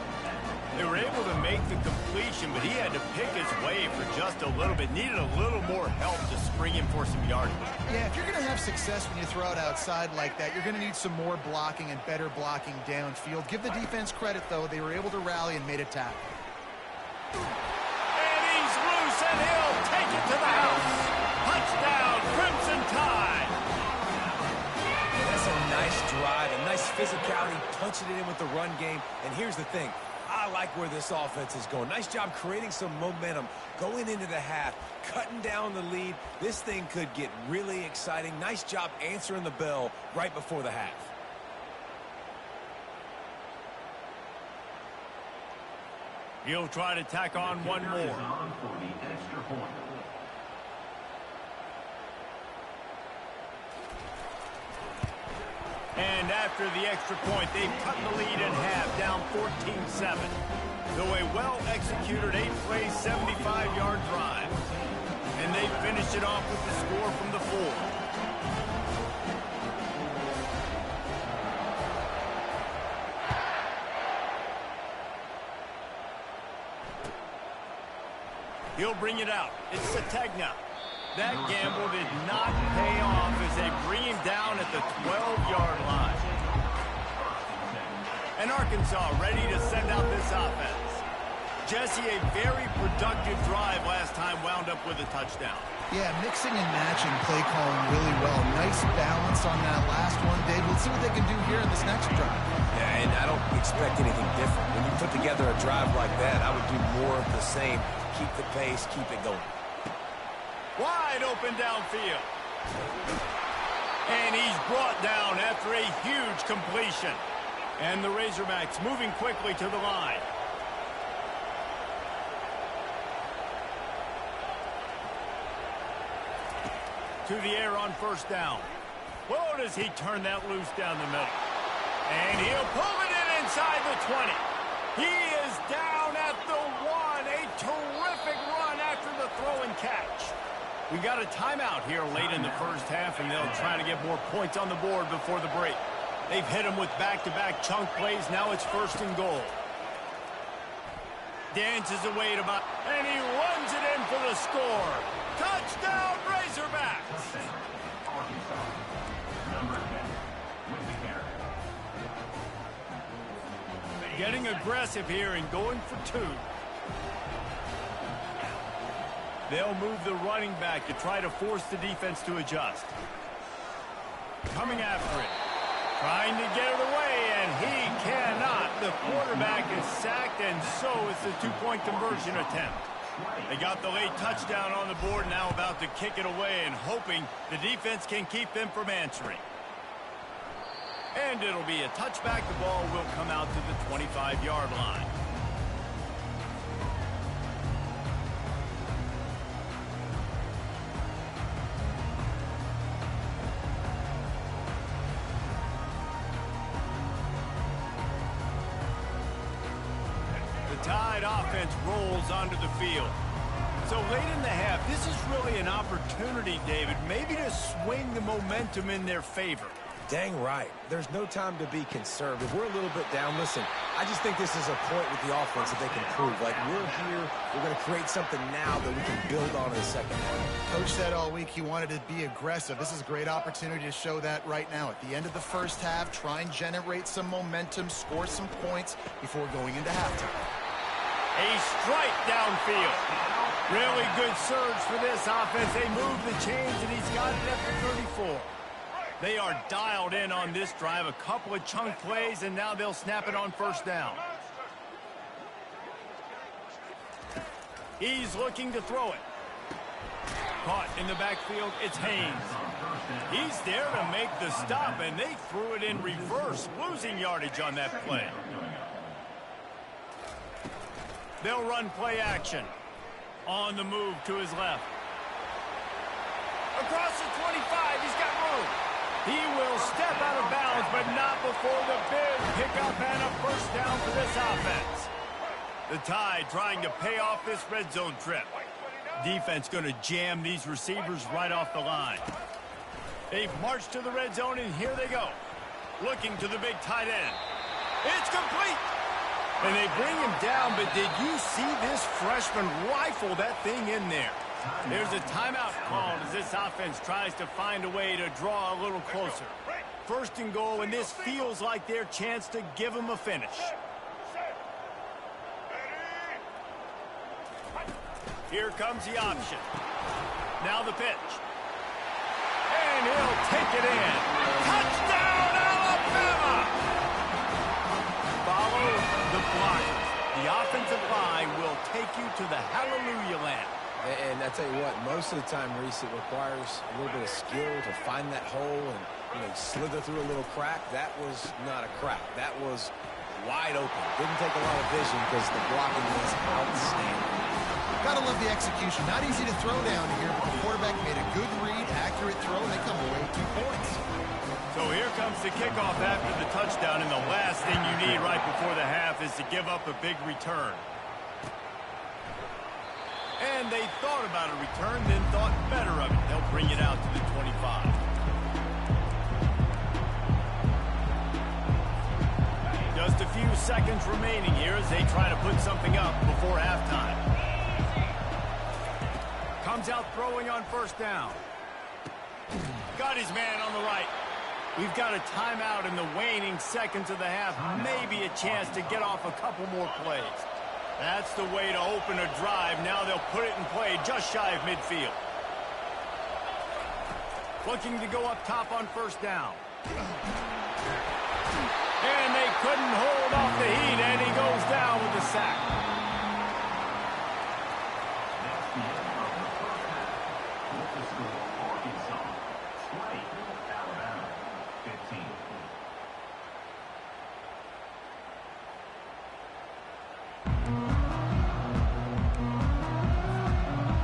They were able to make the completion, but he had to pick his way for just a little bit. Needed a little more help to spring him for some yardage. Yeah, if you're going to have success when you throw it outside like that, you're going to need some more blocking and better blocking downfield. Give the defense credit, though. They were able to rally and made a tackle. And he's loose, and he'll take it to the house. Touchdown, Crimson Tide. That's a nice drive, a nice physicality, punching it in with the run game. And here's the thing. I like where this offense is going. Nice job creating some momentum, going into the half, cutting down the lead. This thing could get really exciting. Nice job answering the bell right before the half. He'll try to tack on one more. On for the extra point. And after the extra point, they've cut the lead in half, down 14-7. Though a well-executed 8-play, 75-yard drive. And they finished it off with the score from the 4. He'll bring it out. It's Sategna. That gamble did not pay off as they bring him down at the 12-yard line. And Arkansas ready to send out this offense. Jesse, a very productive drive last time, wound up with a touchdown. Yeah, mixing and matching play calling really well. Nice balance on that last one, Dave. Let's see what they can do here in this next drive. Yeah, and I don't expect anything different. When you put together a drive like that, I would do more of the same. Keep the pace, keep it going. Wide open downfield. And he's brought down after a huge completion. And the Razorbacks moving quickly to the line. To the air on first down. Whoa, does he turn that loose down the middle. And he'll pull it in inside the 20. He is down at the 1. A terrific run after the throw and catch. We got a timeout here late in the first half, and they'll try to get more points on the board before the break. They've hit them with back-to-back chunk plays. Now it's 1st and goal. Dances away to about, and he runs it in for the score. Touchdown, Razorbacks! Number 10, with the carry. Getting aggressive here and going for 2. They'll move the running back to try to force the defense to adjust. Coming after it. Trying to get it away, and he cannot. The quarterback is sacked, and so is the 2-point conversion attempt. They got the late touchdown on the board, now about to kick it away and hoping the defense can keep them from answering. And it'll be a touchback. The ball will come out to the 25-yard line. Tide offense rolls onto the field. So late in the half, this is really an opportunity, David, maybe to swing the momentum in their favor. Dang right. There's no time to be conservative. We're a little bit down. Listen, I just think this is a point with the offense that they can prove. Like, we're here, we're going to create something now that we can build on in the second half. Coach said all week he wanted to be aggressive. This is a great opportunity to show that right now. At the end of the first half, try and generate some momentum, score some points before going into halftime. A strike downfield. Really good surge for this offense. They move the chains, and he's got it at the 34. They are dialed in on this drive. A couple of chunk plays, and now they'll snap it on 1st down. He's looking to throw it. Caught in the backfield, it's Haynes. He's there to make the stop, and they threw it in reverse, losing yardage on that play. They'll run play action. On the move to his left. Across the 25, he's got room. He will step out of bounds, but not before the big pickup and a 1st down for this offense. The Tide trying to pay off this red zone trip. Defense going to jam these receivers right off the line. They've marched to the red zone, and here they go. Looking to the big tight end. It's complete. And they bring him down, but did you see this freshman rifle that thing in there? There's a timeout called as this offense tries to find a way to draw a little closer. 1st and goal, and this feels like their chance to give them a finish. Here comes the option. Now the pitch. And he'll take it in. Touchdown, Alabama! Follow the blockers. The offensive line will take you to the hallelujah land. And I tell you what, most of the time, Reese, it requires a little bit of skill to find that hole and, slither through a little crack. That was not a crack. That was wide open. Didn't take a lot of vision because the blocking was outstanding. Gotta love the execution. Not easy to throw down here, but the quarterback made a good read, accurate throw, and they come away with 2 points. So here comes the kickoff after the touchdown, and the last thing you need right before the half is to give up a big return. And they thought about a return, then thought better of it. They'll bring it out to the 25. Just a few seconds remaining here as they try to put something up before halftime. Comes out throwing on 1st down. Got his man on the right. We've got a timeout in the waning seconds of the half. Maybe a chance to get off a couple more plays. That's the way to open a drive. Now they'll put it in play just shy of midfield. Looking to go up top on 1st down. And they couldn't hold off the heat, and he goes down with the sack.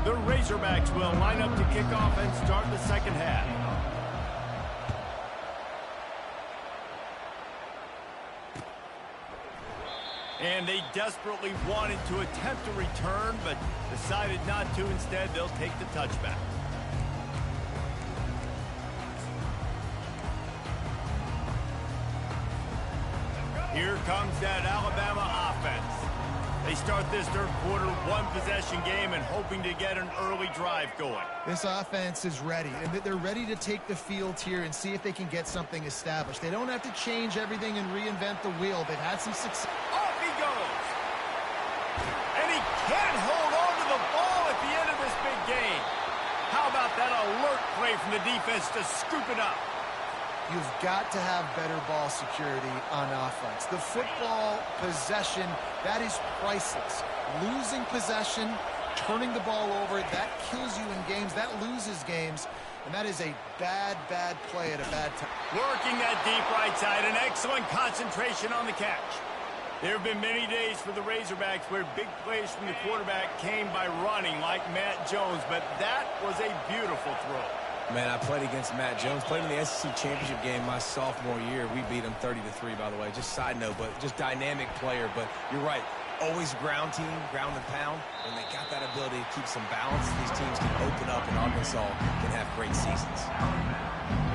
The Razorbacks will line up to kick off and start the second half. And they desperately wanted to attempt a return, but decided not to. Instead, they'll take the touchback. Here comes that Alabama offense. They start this third quarter one-possession game and hoping to get an early drive going. This offense is ready, and they're ready to take the field here and see if they can get something established. They don't have to change everything and reinvent the wheel. They've had some success. Off he goes. And he can't hold on to the ball at the end of this big game. How about that alert play from the defense to scoop it up? You've got to have better ball security on offense. The football possession, that is priceless. Losing possession, turning the ball over, that kills you in games, that loses games, and that is a bad, bad play at a bad time. Working that deep right side, an excellent concentration on the catch. There have been many days for the Razorbacks where big plays from the quarterback came by running like Matt Jones, but that was a beautiful throw. Man, I played against Matt Jones. Played in the SEC championship game my sophomore year. We beat him 30-3, by the way. Just side note, but just dynamic player. But you're right. Always ground team, ground and pound. When they got that ability to keep some balance, these teams can open up, and Arkansas can have great seasons.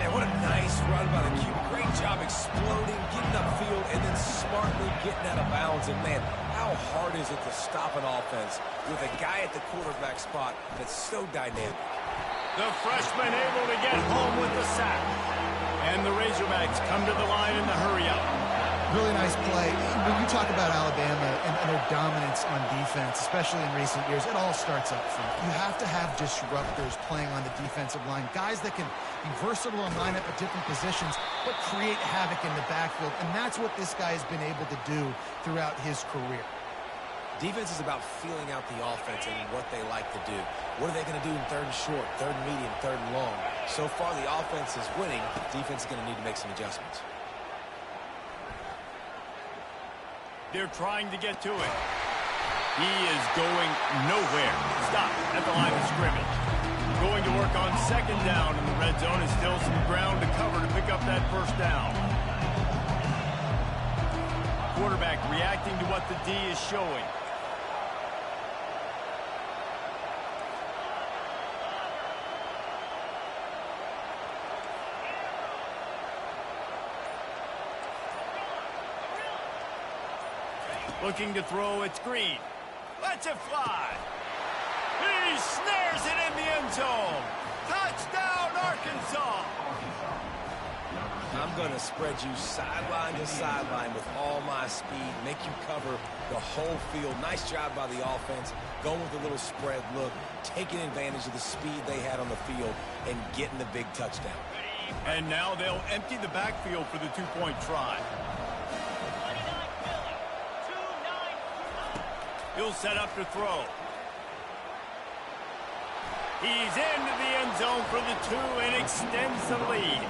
Man, what a nice run by the QB. Great job exploding, getting upfield, and then smartly getting out of bounds. And, man, how hard is it to stop an offense with a guy at the quarterback spot that's so dynamic? The freshman able to get home with the sack. And the Razorbacks come to the line in the hurry-up. Really nice play. When you talk about Alabama and their dominance on defense, especially in recent years, it all starts up front. You have to have disruptors playing on the defensive line, guys that can be versatile and line up at different positions, but create havoc in the backfield. And that's what this guy has been able to do throughout his career. Defense is about feeling out the offense and what they like to do. What are they going to do in third and short, third and medium, third and long? So far, the offense is winning. Defense is going to need to make some adjustments. They're trying to get to it. He is going nowhere. Stop at the line of scrimmage. Going to work on second down in the red zone, and still some ground to cover to pick up that first down. Quarterback reacting to what the D is showing. Looking to throw, it's Green. Lets it fly. He snares it in the end zone. Touchdown, Arkansas. I'm going to spread you sideline to sideline with all my speed, make you cover the whole field. Nice job by the offense, going with a little spread look, taking advantage of the speed they had on the field, and getting the big touchdown. And now they'll empty the backfield for the two-point try. He'll set up to throw. He's into the end zone for the 2 and extends the lead.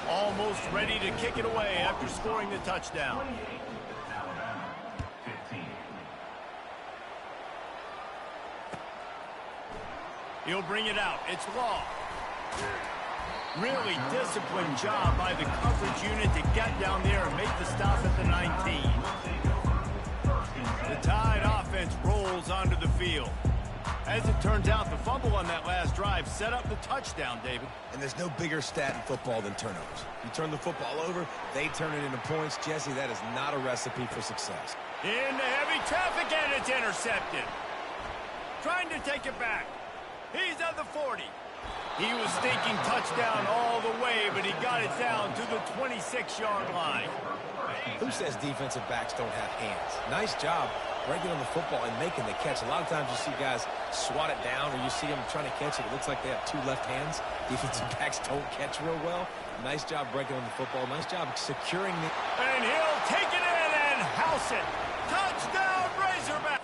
Almost ready to kick it away after scoring the touchdown. He'll bring it out. It's Law. Really disciplined job by the coverage unit to get down there and make the stop at the 19. The Tide offense rolls onto the field. As it turns out, the fumble on that last drive set up the touchdown, David. And there's no bigger stat in football than turnovers. You turn the football over, they turn it into points. Jesse, that is not a recipe for success. Into heavy traffic, and it's intercepted. Trying to take it back. He's at the 40. He was thinking touchdown all the way, but he got it down to the 26-yard line. Who says defensive backs don't have hands? Nice job breaking on the football and making the catch. A lot of times you see guys swat it down, or you see them trying to catch it. It looks like they have 2 left hands. Defensive backs don't catch real well. Nice job breaking on the football. Nice job securing the... And he'll take it in and house it. Touchdown, Razorback.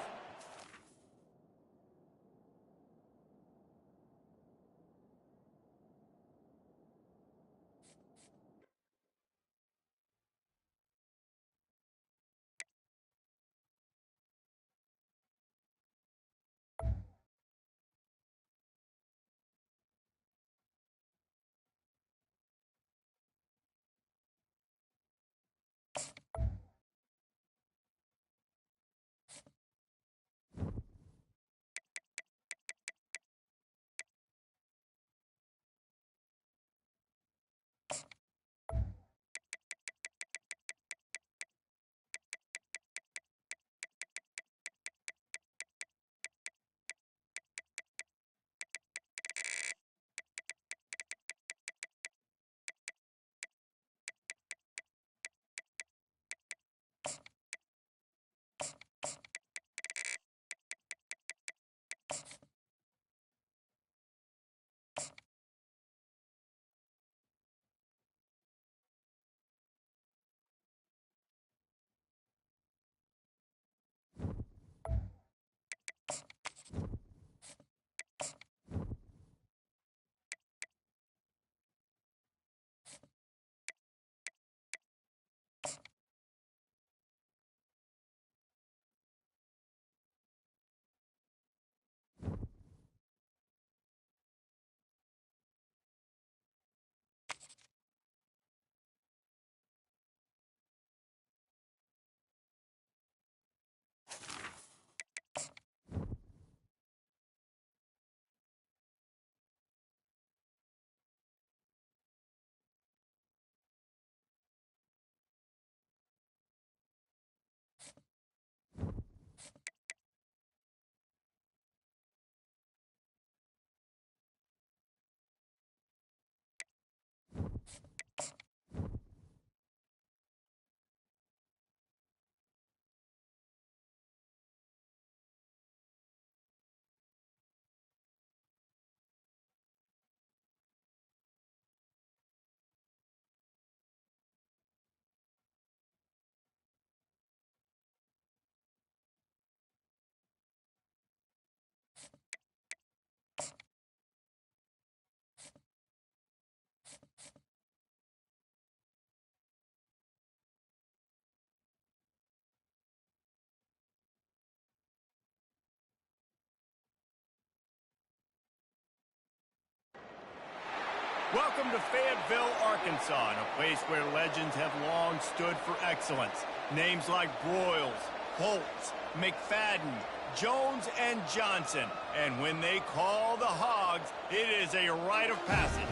Welcome to Fayetteville, Arkansas, a place where legends have long stood for excellence. Names like Broyles, Holtz, McFadden, Jones, and Johnson. And when they call the Hogs, it is a rite of passage.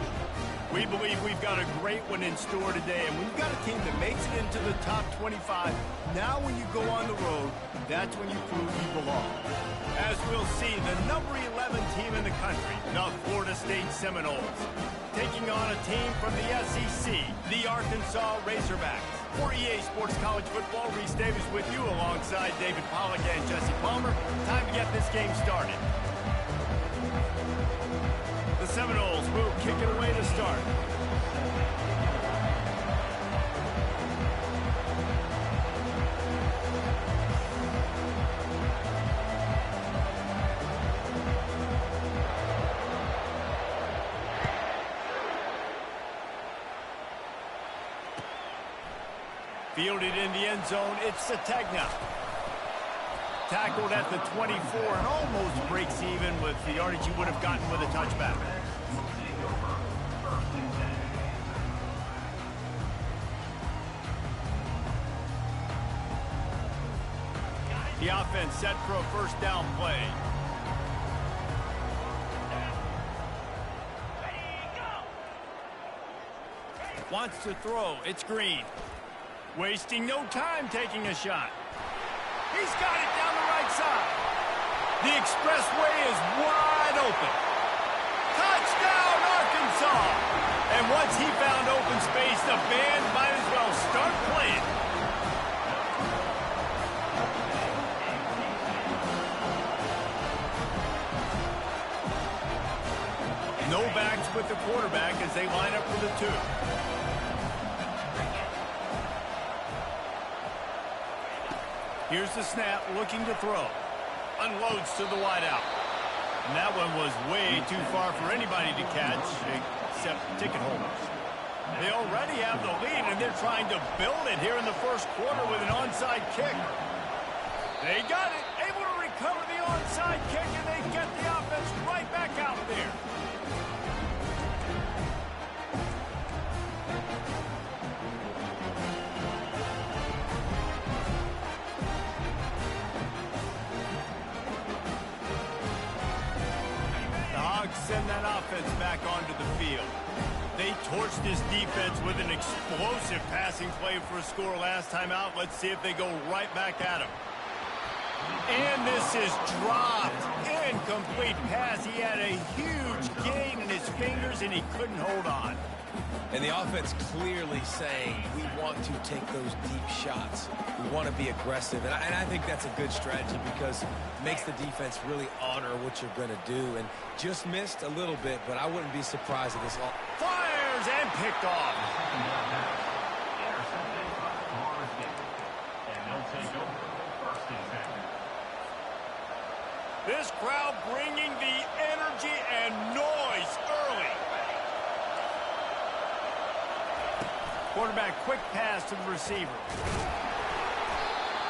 We believe we've got a great one in store today, and we've got a team that makes it into the top 25. Now when you go on the road, that's when you prove you belong. As we'll see, the number 11 team in the country, the Florida State Seminoles, taking on a team from the SEC, the Arkansas Razorbacks. For EA Sports College Football, Reese Davis with you alongside David Pollack and Jesse Palmer. Time to get this game started. The Seminoles will kick it away to start. Fielded in the end zone, it's Sategna. Tackled at the 24 and almost breaks even with the yardage he would have gotten with a touchback. The offense set for a first down play. Wants to throw, it's Green. Wasting no time taking a shot. He's got it down the right side. The expressway is wide open. Touchdown, Arkansas! And once he found open space, the band might as well start playing. No backs with the quarterback as they line up for the two. Here's the snap, looking to throw. Unloads to the wideout. And that one was way too far for anybody to catch, except ticket holders. They already have the lead, and they're trying to build it here in the first quarter with an onside kick. They got it, able to recover the onside kick, and they get the offense right back out there. Send that offense back onto the field. They torched this defense with an explosive passing play for a score last time out. Let's see if they go right back at him. And this is dropped. Incomplete pass. He had a huge gain in his fingers, and he couldn't hold on. And the offense clearly saying, we want to take those deep shots. We want to be aggressive. And I think that's a good strategy because it makes the defense really honor what you're going to do. And just missed a little bit, but I wouldn't be surprised if this all... Fires and picked off. Intercepted by Florida State. And they'll take over first and 10. This crowd bringing the energy and noise early. Quarterback, quick pass to the receiver.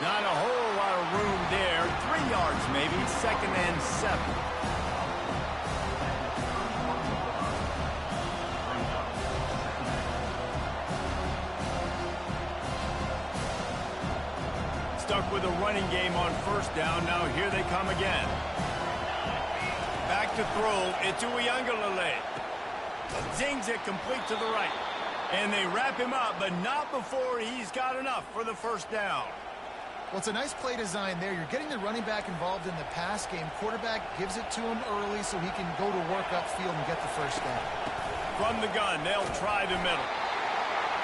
Not a whole lot of room there. 3 yards maybe, 2nd and 7. Stuck with a running game on first down. Now here they come again. Back to throw. It's BANGINnLIL-ROCK. Zings it complete to the right. And they wrap him up, but not before he's got enough for the first down. Well, it's a nice play design there. You're getting the running back involved in the pass game. Quarterback gives it to him early so he can go to work upfield and get the first down. From the gun, they'll try the middle.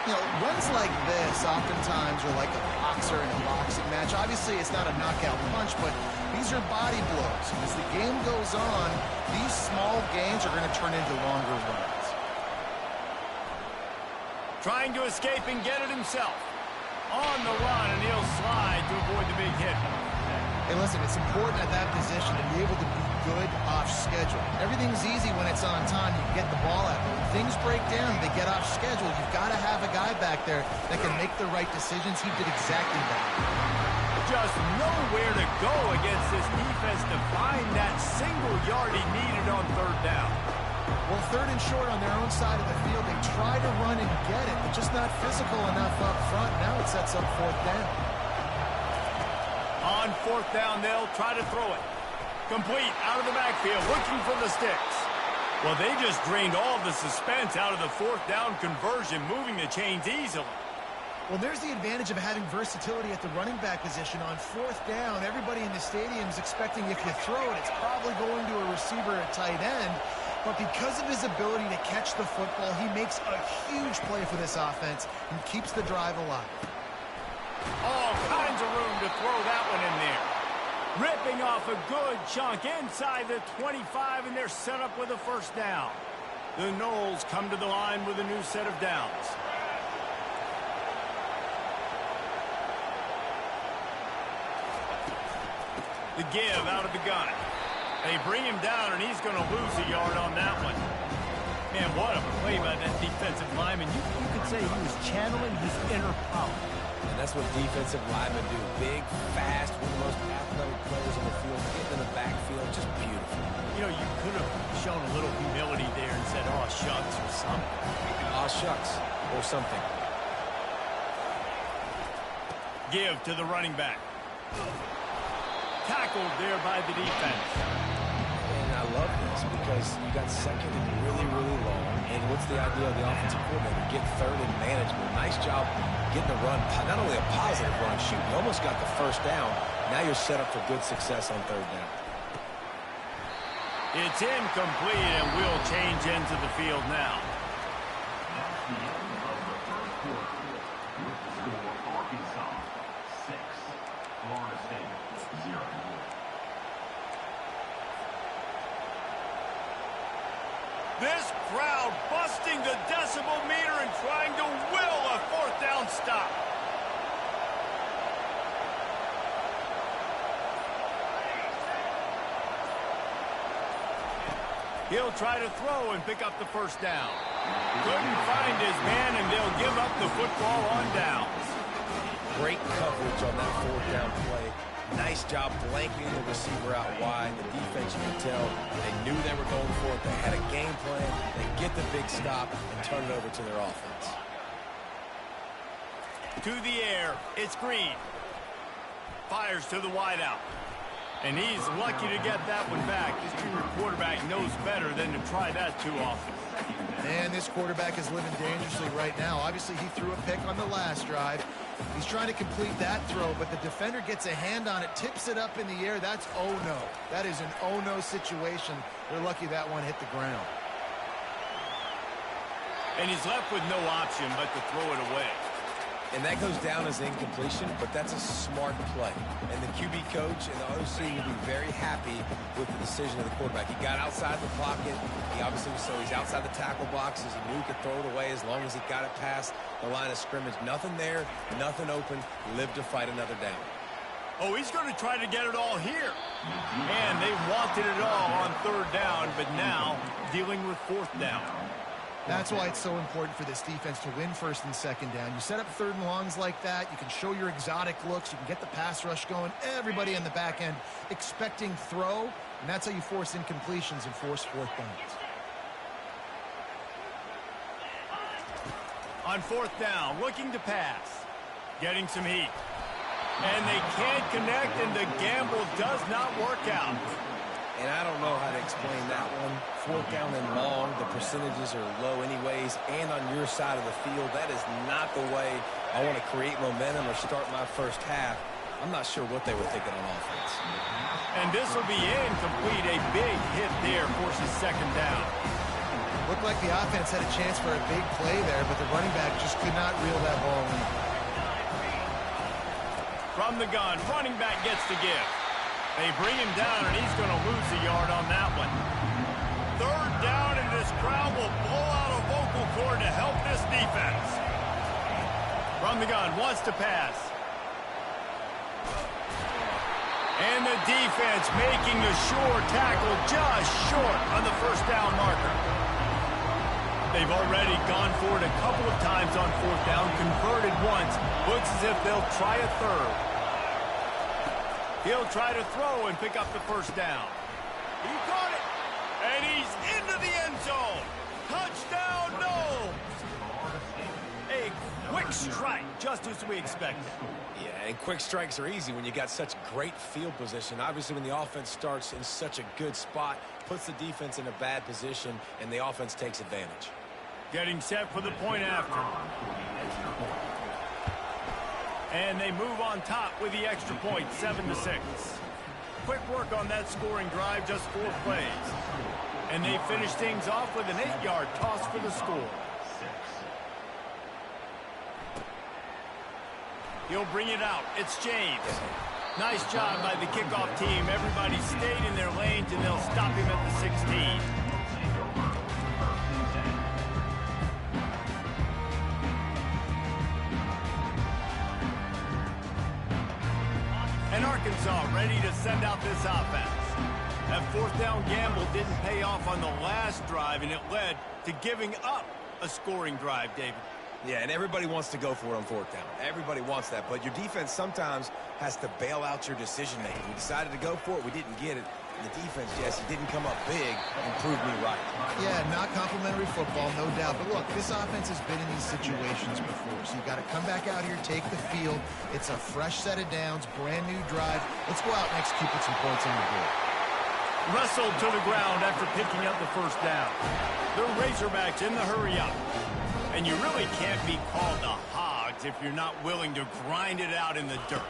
You know, runs like this oftentimes are like a boxer in a boxing match. Obviously, it's not a knockout punch, but these are body blows. And as the game goes on, these small gains are going to turn into longer runs. Trying to escape and get it himself. On the run, and he'll slide to avoid the big hit. Hey, listen, it's important at that position to be able to be good off schedule. Everything's easy when it's on time. You can get the ball out. But when things break down, they get off schedule. You've got to have a guy back there that can make the right decisions. He did exactly that. Just nowhere to go against this defense to find that single yard he needed on third down. Well, third and short on their own side of the field. They try to run and get it, but just not physical enough up front. Now it sets up fourth down. On fourth down, they'll try to throw it. Complete out of the backfield, looking for the sticks. Well, they just drained all of the suspense out of the fourth down conversion, moving the chains easily. Well, there's the advantage of having versatility at the running back position. On fourth down, everybody in the stadium is expecting if you throw it, it's probably going to a receiver at tight end. But because of his ability to catch the football, he makes a huge play for this offense and keeps the drive alive. All kinds of room to throw that one in there. Ripping off a good chunk inside the 25, and they're set up with a first down. The Knowles come to the line with a new set of downs. The give out of the gun. They bring him down, and he's going to lose a yard on that one. Man, what a play by that defensive lineman. You could say he was channeling his inner power. And that's what defensive linemen do. Big, fast, one of the most athletic players on the field. Getting in the backfield, just beautiful. You know, you could have shown a little humility there and said, "Aw, shucks," or something. Aw, shucks, or something. Give to the running back. Tackled there by the defense. And I love this because you got second and really, really long. And what's the idea of the offensive coordinator? Get third and manageable. Nice job getting the run. Not only a positive run, shoot, you almost got the first down. Now you're set up for good success on third down. It's incomplete, and we'll change into the field now. That's the end of the first quarter. With the score, Arkansas 6, Florida State 0. This crowd busting the decibel meter and trying to will a fourth down stop. He'll try to throw and pick up the first down. Couldn't find his man, and they'll give up the football on downs. Great coverage on that fourth down play. Nice job blanking the receiver out wide. The defense, you can tell, they knew they were going for it. They had a game plan. They get the big stop and turn it over to their offense. To the air, it's Green. Fires to the wideout. And he's lucky to get that one back. This junior quarterback knows better than to try that too often. And this quarterback is living dangerously right now. Obviously, he threw a pick on the last drive. He's trying to complete that throw, but the defender gets a hand on it, tips it up in the air. That's oh-no. That is an oh-no situation. They're lucky that one hit the ground. And he's left with no option but to throw it away. And that goes down as incompletion, but that's a smart play. And the QB coach and the OC will be very happy with the decision of the quarterback. He got outside the pocket. He obviously was, so he's outside the tackle boxes. He knew he could throw it away as long as he got it past the line of scrimmage. Nothing there, nothing open. Live to fight another down. Oh, he's going to try to get it all here. And they wanted it all on third down, but now dealing with fourth down. That's why it's so important for this defense to win first and second down. You set up third and longs like that. You can show your exotic looks. You can get the pass rush going. Everybody in the back end expecting throw, and that's how you force incompletions and force fourth downs. On fourth down, looking to pass. Getting some heat. And they can't connect, and the gamble does not work out. And I don't know how to explain that one. Fourth down and long, the percentages are low anyways, and on your side of the field, that is not the way I want to create momentum or start my first half. I'm not sure what they were thinking on offense. And this will be incomplete. A big hit there forces second down. Looked like the offense had a chance for a big play there, but the running back just could not reel that ball in. From the gun, running back gets the give. They bring him down, and he's going to lose a yard on that one. Third down, and this crowd will blow out a vocal cord to help this defense. From the gun, wants to pass. And the defense making a sure tackle just short on the first down marker. They've already gone for it a couple of times on fourth down, converted once. Looks as if they'll try a third. He'll try to throw and pick up the first down. He caught it, and he's into the end zone. Quick strike, just as we expected. Yeah, and quick strikes are easy when you got such great field position. Obviously, when the offense starts in such a good spot, puts the defense in a bad position, and the offense takes advantage. Getting set for the point after. And they move on top with the extra point, 7-6. Quick work on that scoring drive, just 4 plays. And they finish things off with an 8-yard toss for the score. He'll bring it out. It's James. Nice job by the kickoff team. Everybody stayed in their lanes, and they'll stop him at the 16. And Arkansas ready to send out this offense. That fourth down gamble didn't pay off on the last drive, and it led to giving up a scoring drive, David. Yeah, and everybody wants to go for it on fourth down. Everybody wants that, but your defense sometimes has to bail out your decision-making. We decided to go for it. We didn't get it. And the defense, Jesse, didn't come up big and prove me right. Yeah, not complimentary football, no doubt. But look, this offense has been in these situations before, so you got to come back out here, take the field. It's a fresh set of downs, brand new drive. Let's go out and execute with some points on the board. Wrestled to the ground after picking up the first down. The Razorbacks in the hurry-up. And you really can't be called the Hogs if you're not willing to grind it out in the dirt.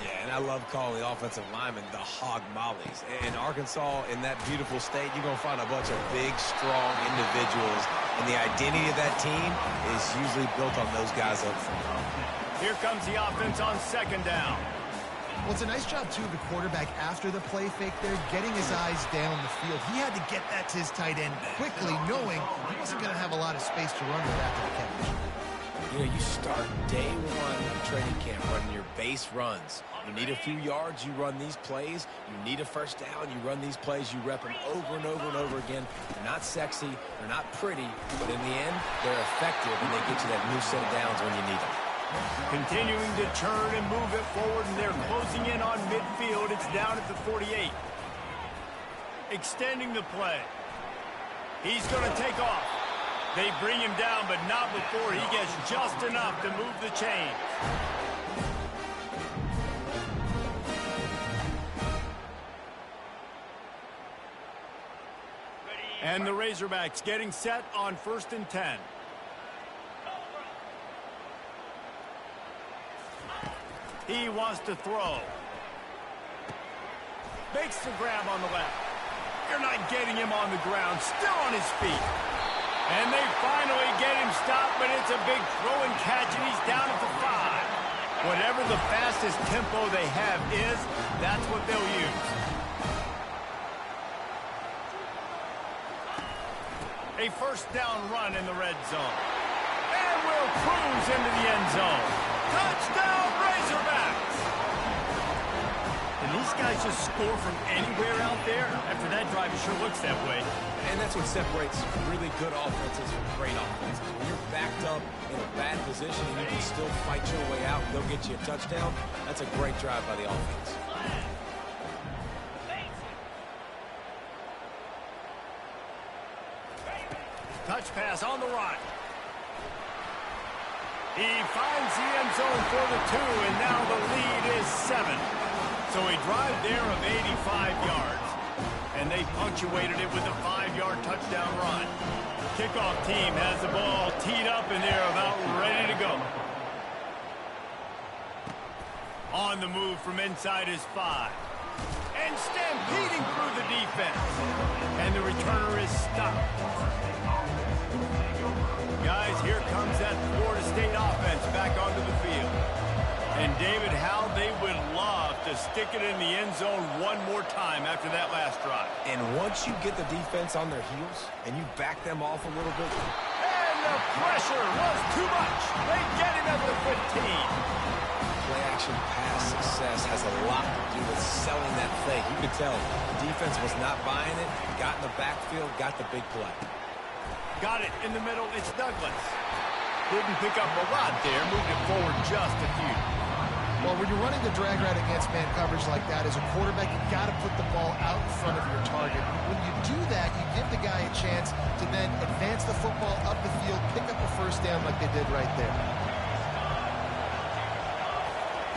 Yeah, and I love calling the offensive linemen the hog mollies. In Arkansas, in that beautiful state, you're going to find a bunch of big, strong individuals. And the identity of that team is usually built on those guys up front. Here comes the offense on second down. Well, it's a nice job, too, of the quarterback after the play fake there, getting his eyes down the field. He had to get that to his tight end quickly, knowing he wasn't going to have a lot of space to run with after the catch. You know, you start day one of training camp running your base runs. You need a few yards, you run these plays. You need a first down, you run these plays. You rep them over and over and over again. They're not sexy, they're not pretty, but in the end, they're effective, and they get you that new set of downs when you need them. Continuing to turn and move it forward, and they're closing in on midfield. It's down at the 48. Extending the play. He's going to take off. They bring him down, but not before he gets just enough to move the chains. And the Razorbacks getting set on 1st and 10. He wants to throw. Makes the grab on the left. You're not getting him on the ground. Still on his feet. And they finally get him stopped, but it's a big throw and catch, and he's down at the 5. Whatever the fastest tempo they have is, that's what they'll use. A first down run in the red zone. And will cruise into the end zone. Touchdown, Razorbacks! And these guys just score from anywhere out there. After that drive, it sure looks that way. And that's what separates really good offenses from great offenses. When you're backed up in a bad position and you can still fight your way out and they'll get you a touchdown, that's a great drive by the offense. Touch pass on the run. He finds the end zone for the 2, and now the lead is 7. So a drive there of 85 yards. And they punctuated it with a 5-yard touchdown run. Kickoff team has the ball teed up, and they're about ready to go. On the move from inside his 5. And stampeding through the defense. And the returner is stopped. Guys, here comes that Florida State offense back onto the field. And David, how they would love to stick it in the end zone one more time after that last drive. And once you get the defense on their heels and you back them off a little bit. And the pressure was too much. They get him at the 15. Play action pass success has a lot to do with selling that fake. You could tell the defense was not buying it, got in the backfield, got the big play. Got it in the middle. It's Douglas. Didn't pick up a lot there. Moved it forward just a few. Well, when you're running the drag route against man coverage like that, as a quarterback, you got to put the ball out in front of your target. When you do that, you give the guy a chance to then advance the football up the field, pick up a first down like they did right there.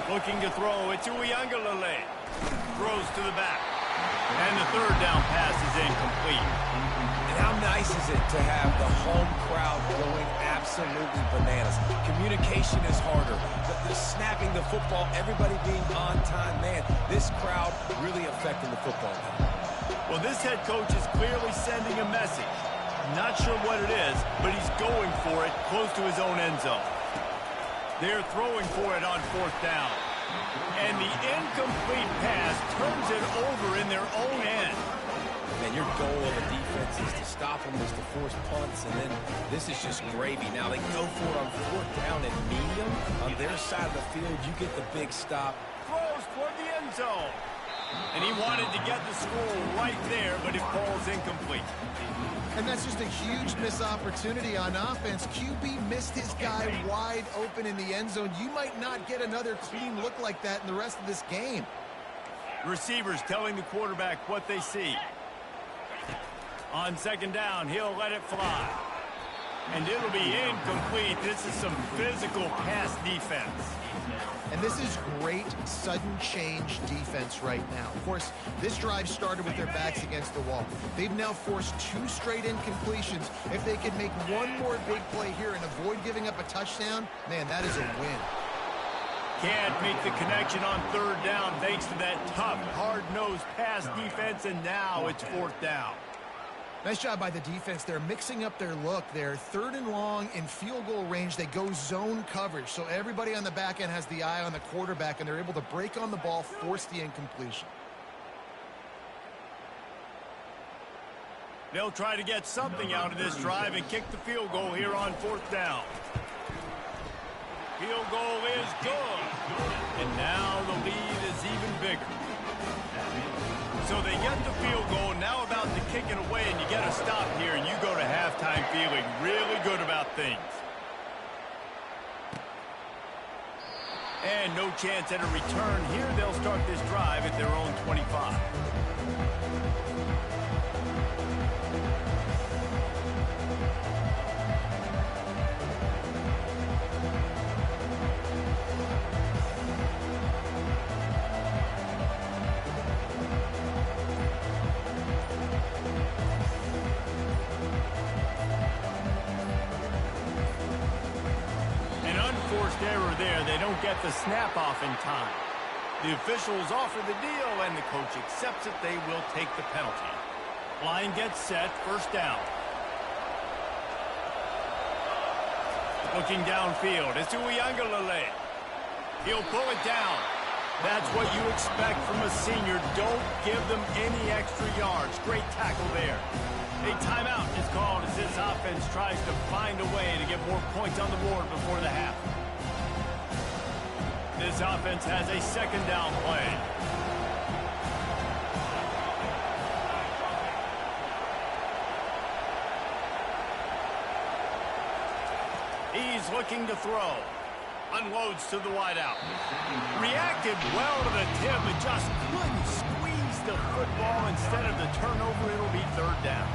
Looking to throw. It's BANGINnLIL-ROCK. Throws to the back. And the third down pass is incomplete. And how nice is it to have the home crowd going absolutely bananas? Communication is harder. The snapping the football, everybody being on time. Man, this crowd really affecting the football game. Well, this head coach is clearly sending a message. Not sure what it is, but he's going for it close to his own end zone. They're throwing for it on fourth down. And the incomplete pass turns it over in their own end. Man, your goal of a defense is to stop them, is to force punts, and then this is just gravy. Now they go for it on fourth down and medium. On their side of the field, you get the big stop. Throws toward the end zone. And he wanted to get the score right there, but it falls incomplete. And that's just a huge missed opportunity on offense. QB missed his guy wide open in the end zone. You might not get another clean look like that in the rest of this game. Receivers telling the quarterback what they see. On second down, he'll let it fly. And it'll be incomplete. This is some physical pass defense. And this is great sudden change defense right now. Of course, this drive started with their backs against the wall. They've now forced 2 straight incompletions. If they could make one more big play here and avoid giving up a touchdown, man, that is a win. Can't make the connection on third down thanks to that tough, hard-nosed pass defense, and now it's fourth down. Nice job by the defense. They're mixing up their look. They're third and long in field goal range. They go zone coverage, so everybody on the back end has the eye on the quarterback, and they're able to break on the ball, force the incompletion. They'll try to get something out of this drive and kick the field goal here on fourth down. Field goal is good. And now the lead is even bigger. So they get the field goal, now about to kick it away, and you get a stop here, and you go to halftime feeling really good about things. And no chance at a return here. They'll start this drive at their own 25. Error there. They don't get the snap off in time. The officials offer the deal, and the coach accepts it. They will take the penalty. Line gets set. First down. Looking downfield. It's BANGINnLIL-ROCK. He'll pull it down. That's what you expect from a senior. Don't give them any extra yards. Great tackle there. A timeout is called as this offense tries to find a way to get more points on the board before the half. This offense has a second down play. He's looking to throw. Unloads to the wideout. Reacted well to the tip, but just couldn't squeeze the football. Instead of the turnover, it'll be third down.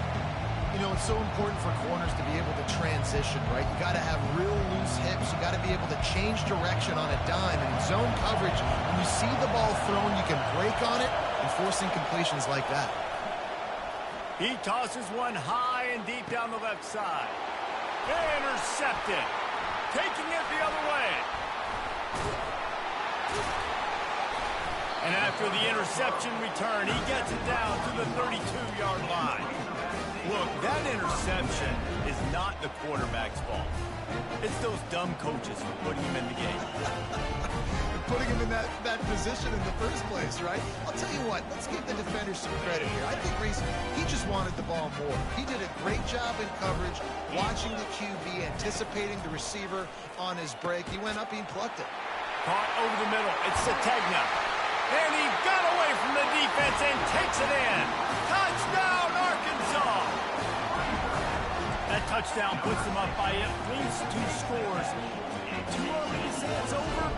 You know, it's so important for corners to be able to transition, right? You got to have real loose hips. You got to be able to change direction on a dime. And in zone coverage, when you see the ball thrown, you can break on it and force incompletions like that. He tosses one high and deep down the left side. Intercepted. Taking it the other way. And after the interception return, he gets it down to the 32-yard line. Look, that interception is not the quarterback's fault. It's those dumb coaches for putting him in the game. Putting him in that position in the first place, right? I'll tell you what, let's give the defenders some credit here. I think Reese, he just wanted the ball more. He did a great job in coverage, watching the QB, anticipating the receiver on his break. He went up, he plucked it. Caught over the middle. It's Sategna. And he got away from the defense and takes it in. Touchdown, Arkansas! That touchdown puts them up by at least 2 scores. Too early to say it's over?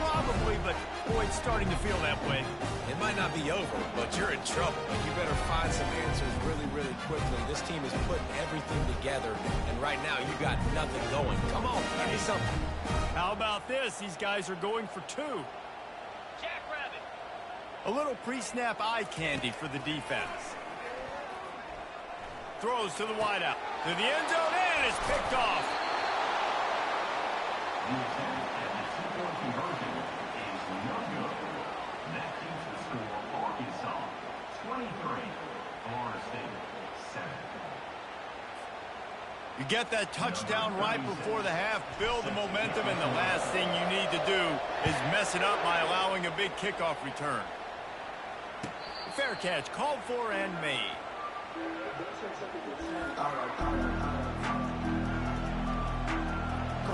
Probably, but boy, it's starting to feel that way. It might not be over, but you're in trouble. You better find some answers really, really quickly. This team is putting everything together, and right now you got nothing going. Come on, give me something. How about this? These guys are going for 2. A little pre-snap eye candy for the defense. Throws to the wideout. To the end zone, and it's picked off. The attempt at the two-point conversion is no good. That keeps the score Arkansas 23, Florida State 7. You get that touchdown right before the half, build the momentum, and the last thing you need to do is mess it up by allowing a big kickoff return. Fair catch, called for and made.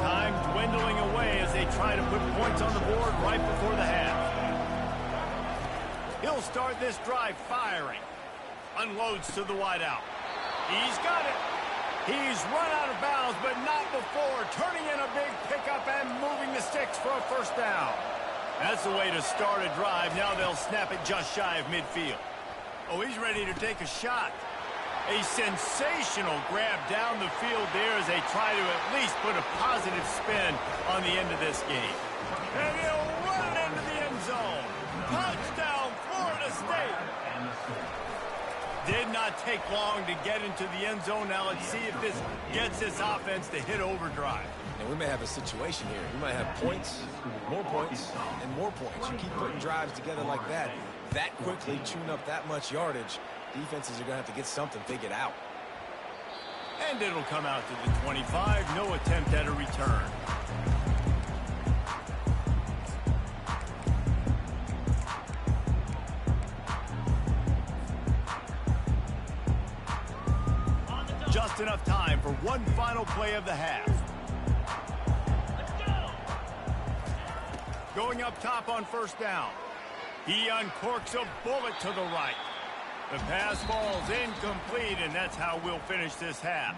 Time dwindling away as they try to put points on the board right before the half. He'll start this drive firing. Unloads to the wideout. He's got it. He's run out of bounds, but not before. Turning in a big pickup and moving the sticks for a first down. That's the way to start a drive. Now they'll snap it just shy of midfield. Oh, he's ready to take a shot. A sensational grab down the field there as they try to at least put a positive spin on the end of this game. And he'll run it into the end zone. Touchdown, Florida State. Did not take long to get into the end zone. Now let's see if this gets this offense to hit overdrive. And we may have a situation here. We might have points, and more points. You keep putting drives together like that quickly, tune up that much yardage, defenses are going to have to get something figured out. And it'll come out to the 25. No attempt at a return. Just enough time for one final play of the half. Going up top on first down. He uncorks a bullet to the right. The pass falls incomplete, and that's how we'll finish this half.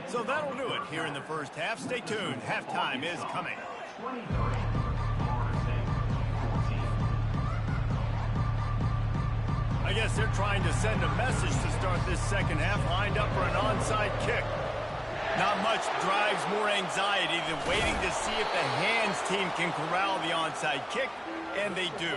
So that'll do it here in the first half. Stay tuned. Halftime is coming. 23, Florida State 14. I guess they're trying to send a message to start this second half, lined up for an onside kick. Not much drives more anxiety than waiting to see if the hands team can corral the onside kick, and they do.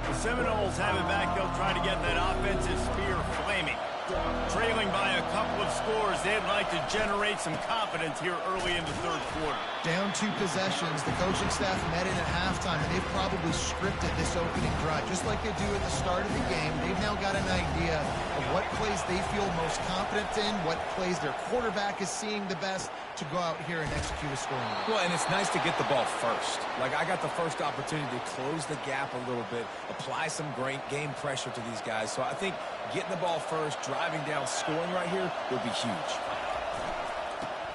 The Seminoles have it back. They'll try to get that offensive spear flaming. Trailing by a couple of scores, they'd like to generate some confidence here early in the third quarter. Down 2 possessions. The coaching staff met in at halftime, and they've probably scripted this opening drive, just like they do at the start of the game. They've now got an idea of what plays they feel most confident in, what plays their quarterback is seeing the best to go out here and execute a scoring drive. Well, and it's nice to get the ball first. Like, I got the first opportunity to close the gap a little bit, apply some great game pressure to these guys. So I think getting the ball first, driving down, scoring right here would be huge.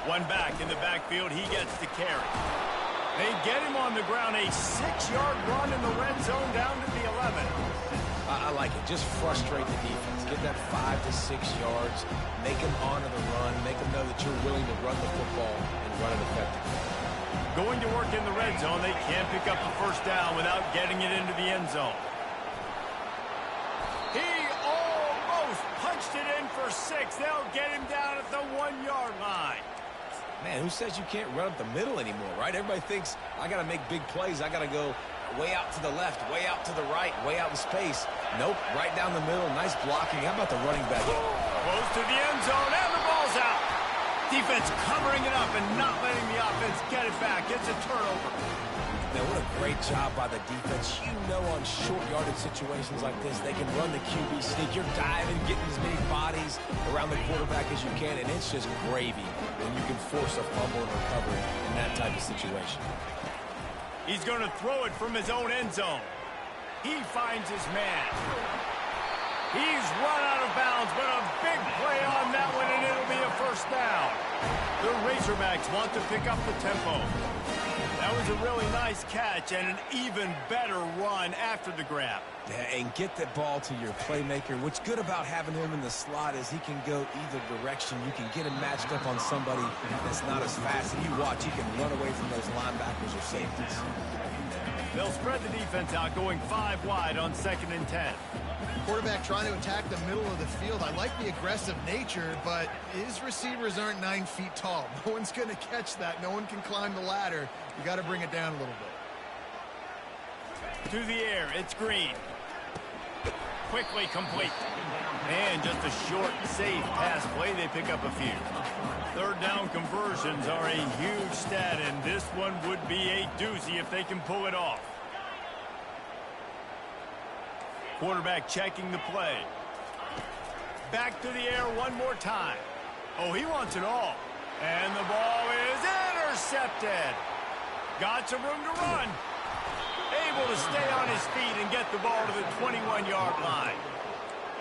One back in the backfield, he gets the carry. They get him on the ground, a 6-yard run in the red zone down to the 11. I like it. Just frustrate the defense. Get that 5 to 6 yards. Make them honor the run. Make them know that you're willing to run the football and run it effectively. Going to work in the red zone, they can't pick up the first down without getting it into the end zone. He almost punched it in for 6. They'll get him down at the 1-yard line. Man, who says you can't run up the middle anymore, right? Everybody thinks, I got to make big plays. I got to go way out to the left, way out to the right, way out in space. Nope, right down the middle. Nice blocking. How about the running back? Close to the end zone, and the ball's out. Defense covering it up and not letting the offense get it back. It's a turnover. Man, what a great job by the defense. You know, on short yardage situations like this, they can run the QB sneak. You're diving, getting as many bodies around the quarterback as you can, and it's just gravy when you can force a fumble and recovery in that type of situation. He's going to throw it from his own end zone. He finds his man. He's run out of bounds, but a big play on that one, and it'll be a first down. The Razorbacks want to pick up the tempo. That was a really nice catch and an even better run after the grab. Yeah, and get the ball to your playmaker. What's good about having him in the slot is he can go either direction. You can get him matched up on somebody that's not as fast. And you watch, he can run away from those linebackers or safeties. They'll spread the defense out, going 5 wide on 2nd and 10. quarterback trying to attack the middle of the field. I like the aggressive nature, but his receivers aren't 9 feet tall. No one's going to catch that. No one can climb the ladder. You got to bring it down a little bit. To the air, it's Green. Quickly complete. And just a short, safe pass play. They pick up a few. Third down conversions are a huge stat, and this one would be a doozy if they can pull it off. Quarterback checking the play. Back to the air one more time. Oh, he wants it all. And the ball is intercepted. Got some room to run. Able to stay on his feet and get the ball to the 21-yard line.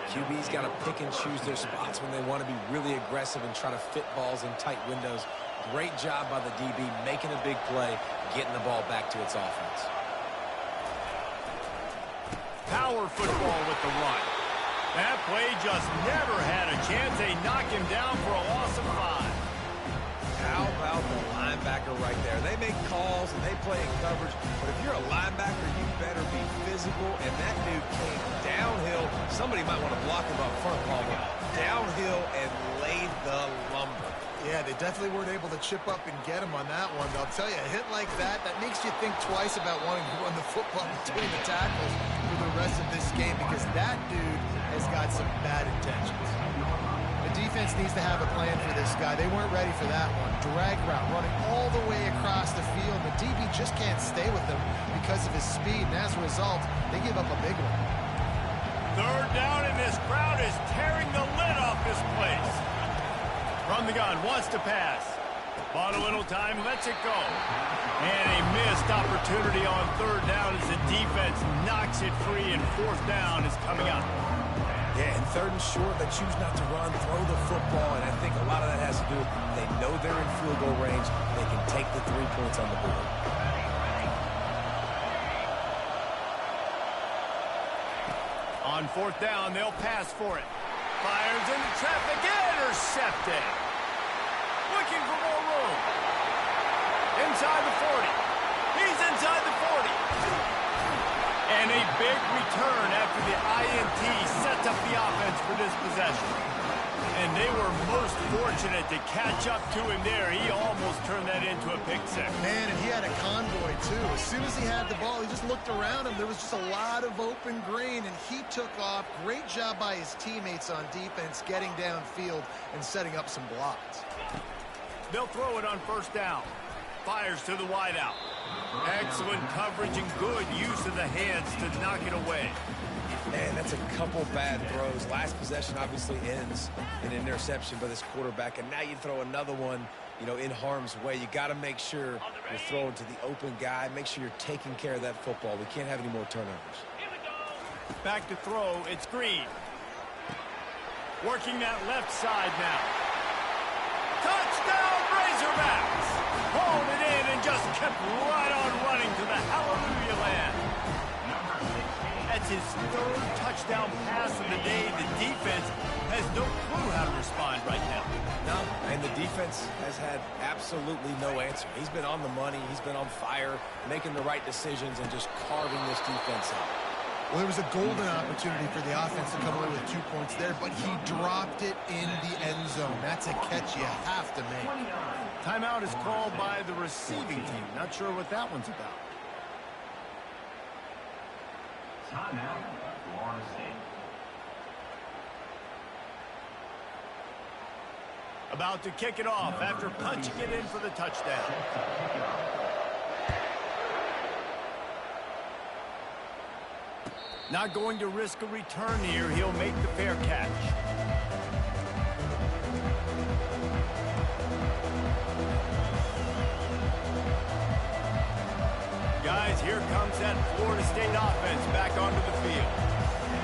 QB's got to pick and choose their spots when they want to be really aggressive and try to fit balls in tight windows. Great job by the DB making a big play, getting the ball back to its offense. Power football with the run. That play just never had a chance. They knock him down for a loss of 5. How about the linebacker right there? They make calls and they play in coverage, but if you're a linebacker, you better be physical, and that dude came downhill. Somebody might want to block him up front, Palmer. Downhill and laid the lumber. Yeah, they definitely weren't able to chip up and get him on that one. But I'll tell you, a hit like that, that makes you think twice about wanting to run the football between the tackles for the rest of this game, because that dude has got some bad intentions. The defense needs to have a plan for this guy. They weren't ready for that one. Drag route, running all the way across the field. The DB just can't stay with him because of his speed, and as a result, they give up a big one. Third down, and this crowd is tearing the lid off this place. From the gun, wants to pass. Bought a little time, lets it go. And a missed opportunity on third down as the defense knocks it free, and fourth down is coming up. Yeah, and third and short, they choose not to run, throw the football, and I think a lot of that has to do with they know they're in field goal range. They can take the 3 points on the board. On fourth down, they'll pass for it. Fires into traffic, intercepted. Looking for more room. Inside the 40. He's inside the 40. And a big return after the INT sets up the offense for this possession. And they were most fortunate to catch up to him there. He almost turned that into a pick six. Man, and he had a convoy, too. As soon as he had the ball, he just looked around him. There was just a lot of open green, and he took off. Great job by his teammates on defense, getting downfield and setting up some blocks. They'll throw it on first down. Fires to the wideout. Excellent coverage and good use of the hands to knock it away. Man, that's a couple bad throws. Last possession obviously ends in an interception by this quarterback, and now you throw another one, you know, in harm's way. You got to make sure you're throwing to the open guy. Make sure you're taking care of that football. We can't have any more turnovers. Back to throw, it's Green. Working that left side now. Touchdown, Razorbacks! Hauled it in and just kept right on running to the hallelujah land. That's his third touchdown pass of the day. The defense has no clue how to respond right now. No, and the defense has had absolutely no answer. He's been on the money. He's been on fire, making the right decisions and just carving this defense up. Well, there was a golden opportunity for the offense to come away with 2 points there, but he dropped it in the end zone. That's a catch you have to make. Timeout is called by the receiving team. Not sure what that one's about. Timeout, Florida State. About to kick it off after punching it in for the touchdown. Not going to risk a return here. He'll make the fair catch. Guys, here comes that Florida State offense back onto the field.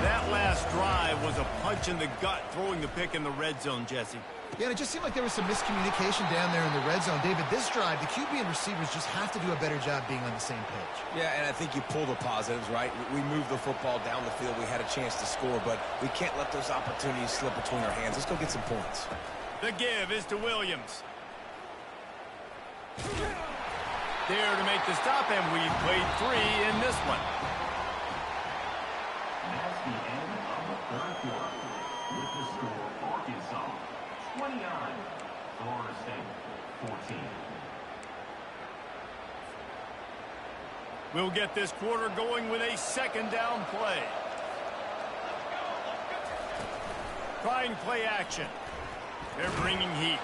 That last drive was a punch in the gut, throwing the pick in the red zone, Jesse. Yeah, and it just seemed like there was some miscommunication down there in the red zone. David, this drive, the QB and receivers just have to do a better job being on the same page. Yeah, and I think you pull the positives, right? We moved the football down the field. We had a chance to score, but we can't let those opportunities slip between our hands. Let's go get some points. The give is to Williams. There to make the stop, and we played 3 in this one. That's the end of the third quarter. With the score, Arkansas 29, Florida State 14. We'll get this quarter going with a second down play. Trying play action. They're bringing heat.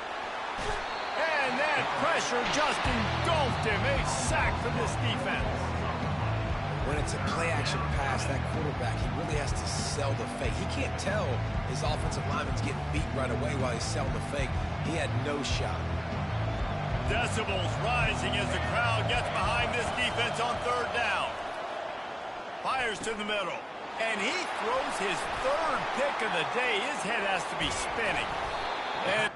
And that pressure just engulfed him. A sack for this defense. When it's a play-action pass, that quarterback, he really has to sell the fake. He can't tell his offensive lineman's getting beat right away while he's selling the fake. He had no shot. Decibels rising as the crowd gets behind this defense on third down. Fires to the middle. And he throws his third pick of the day. His head has to be spinning. And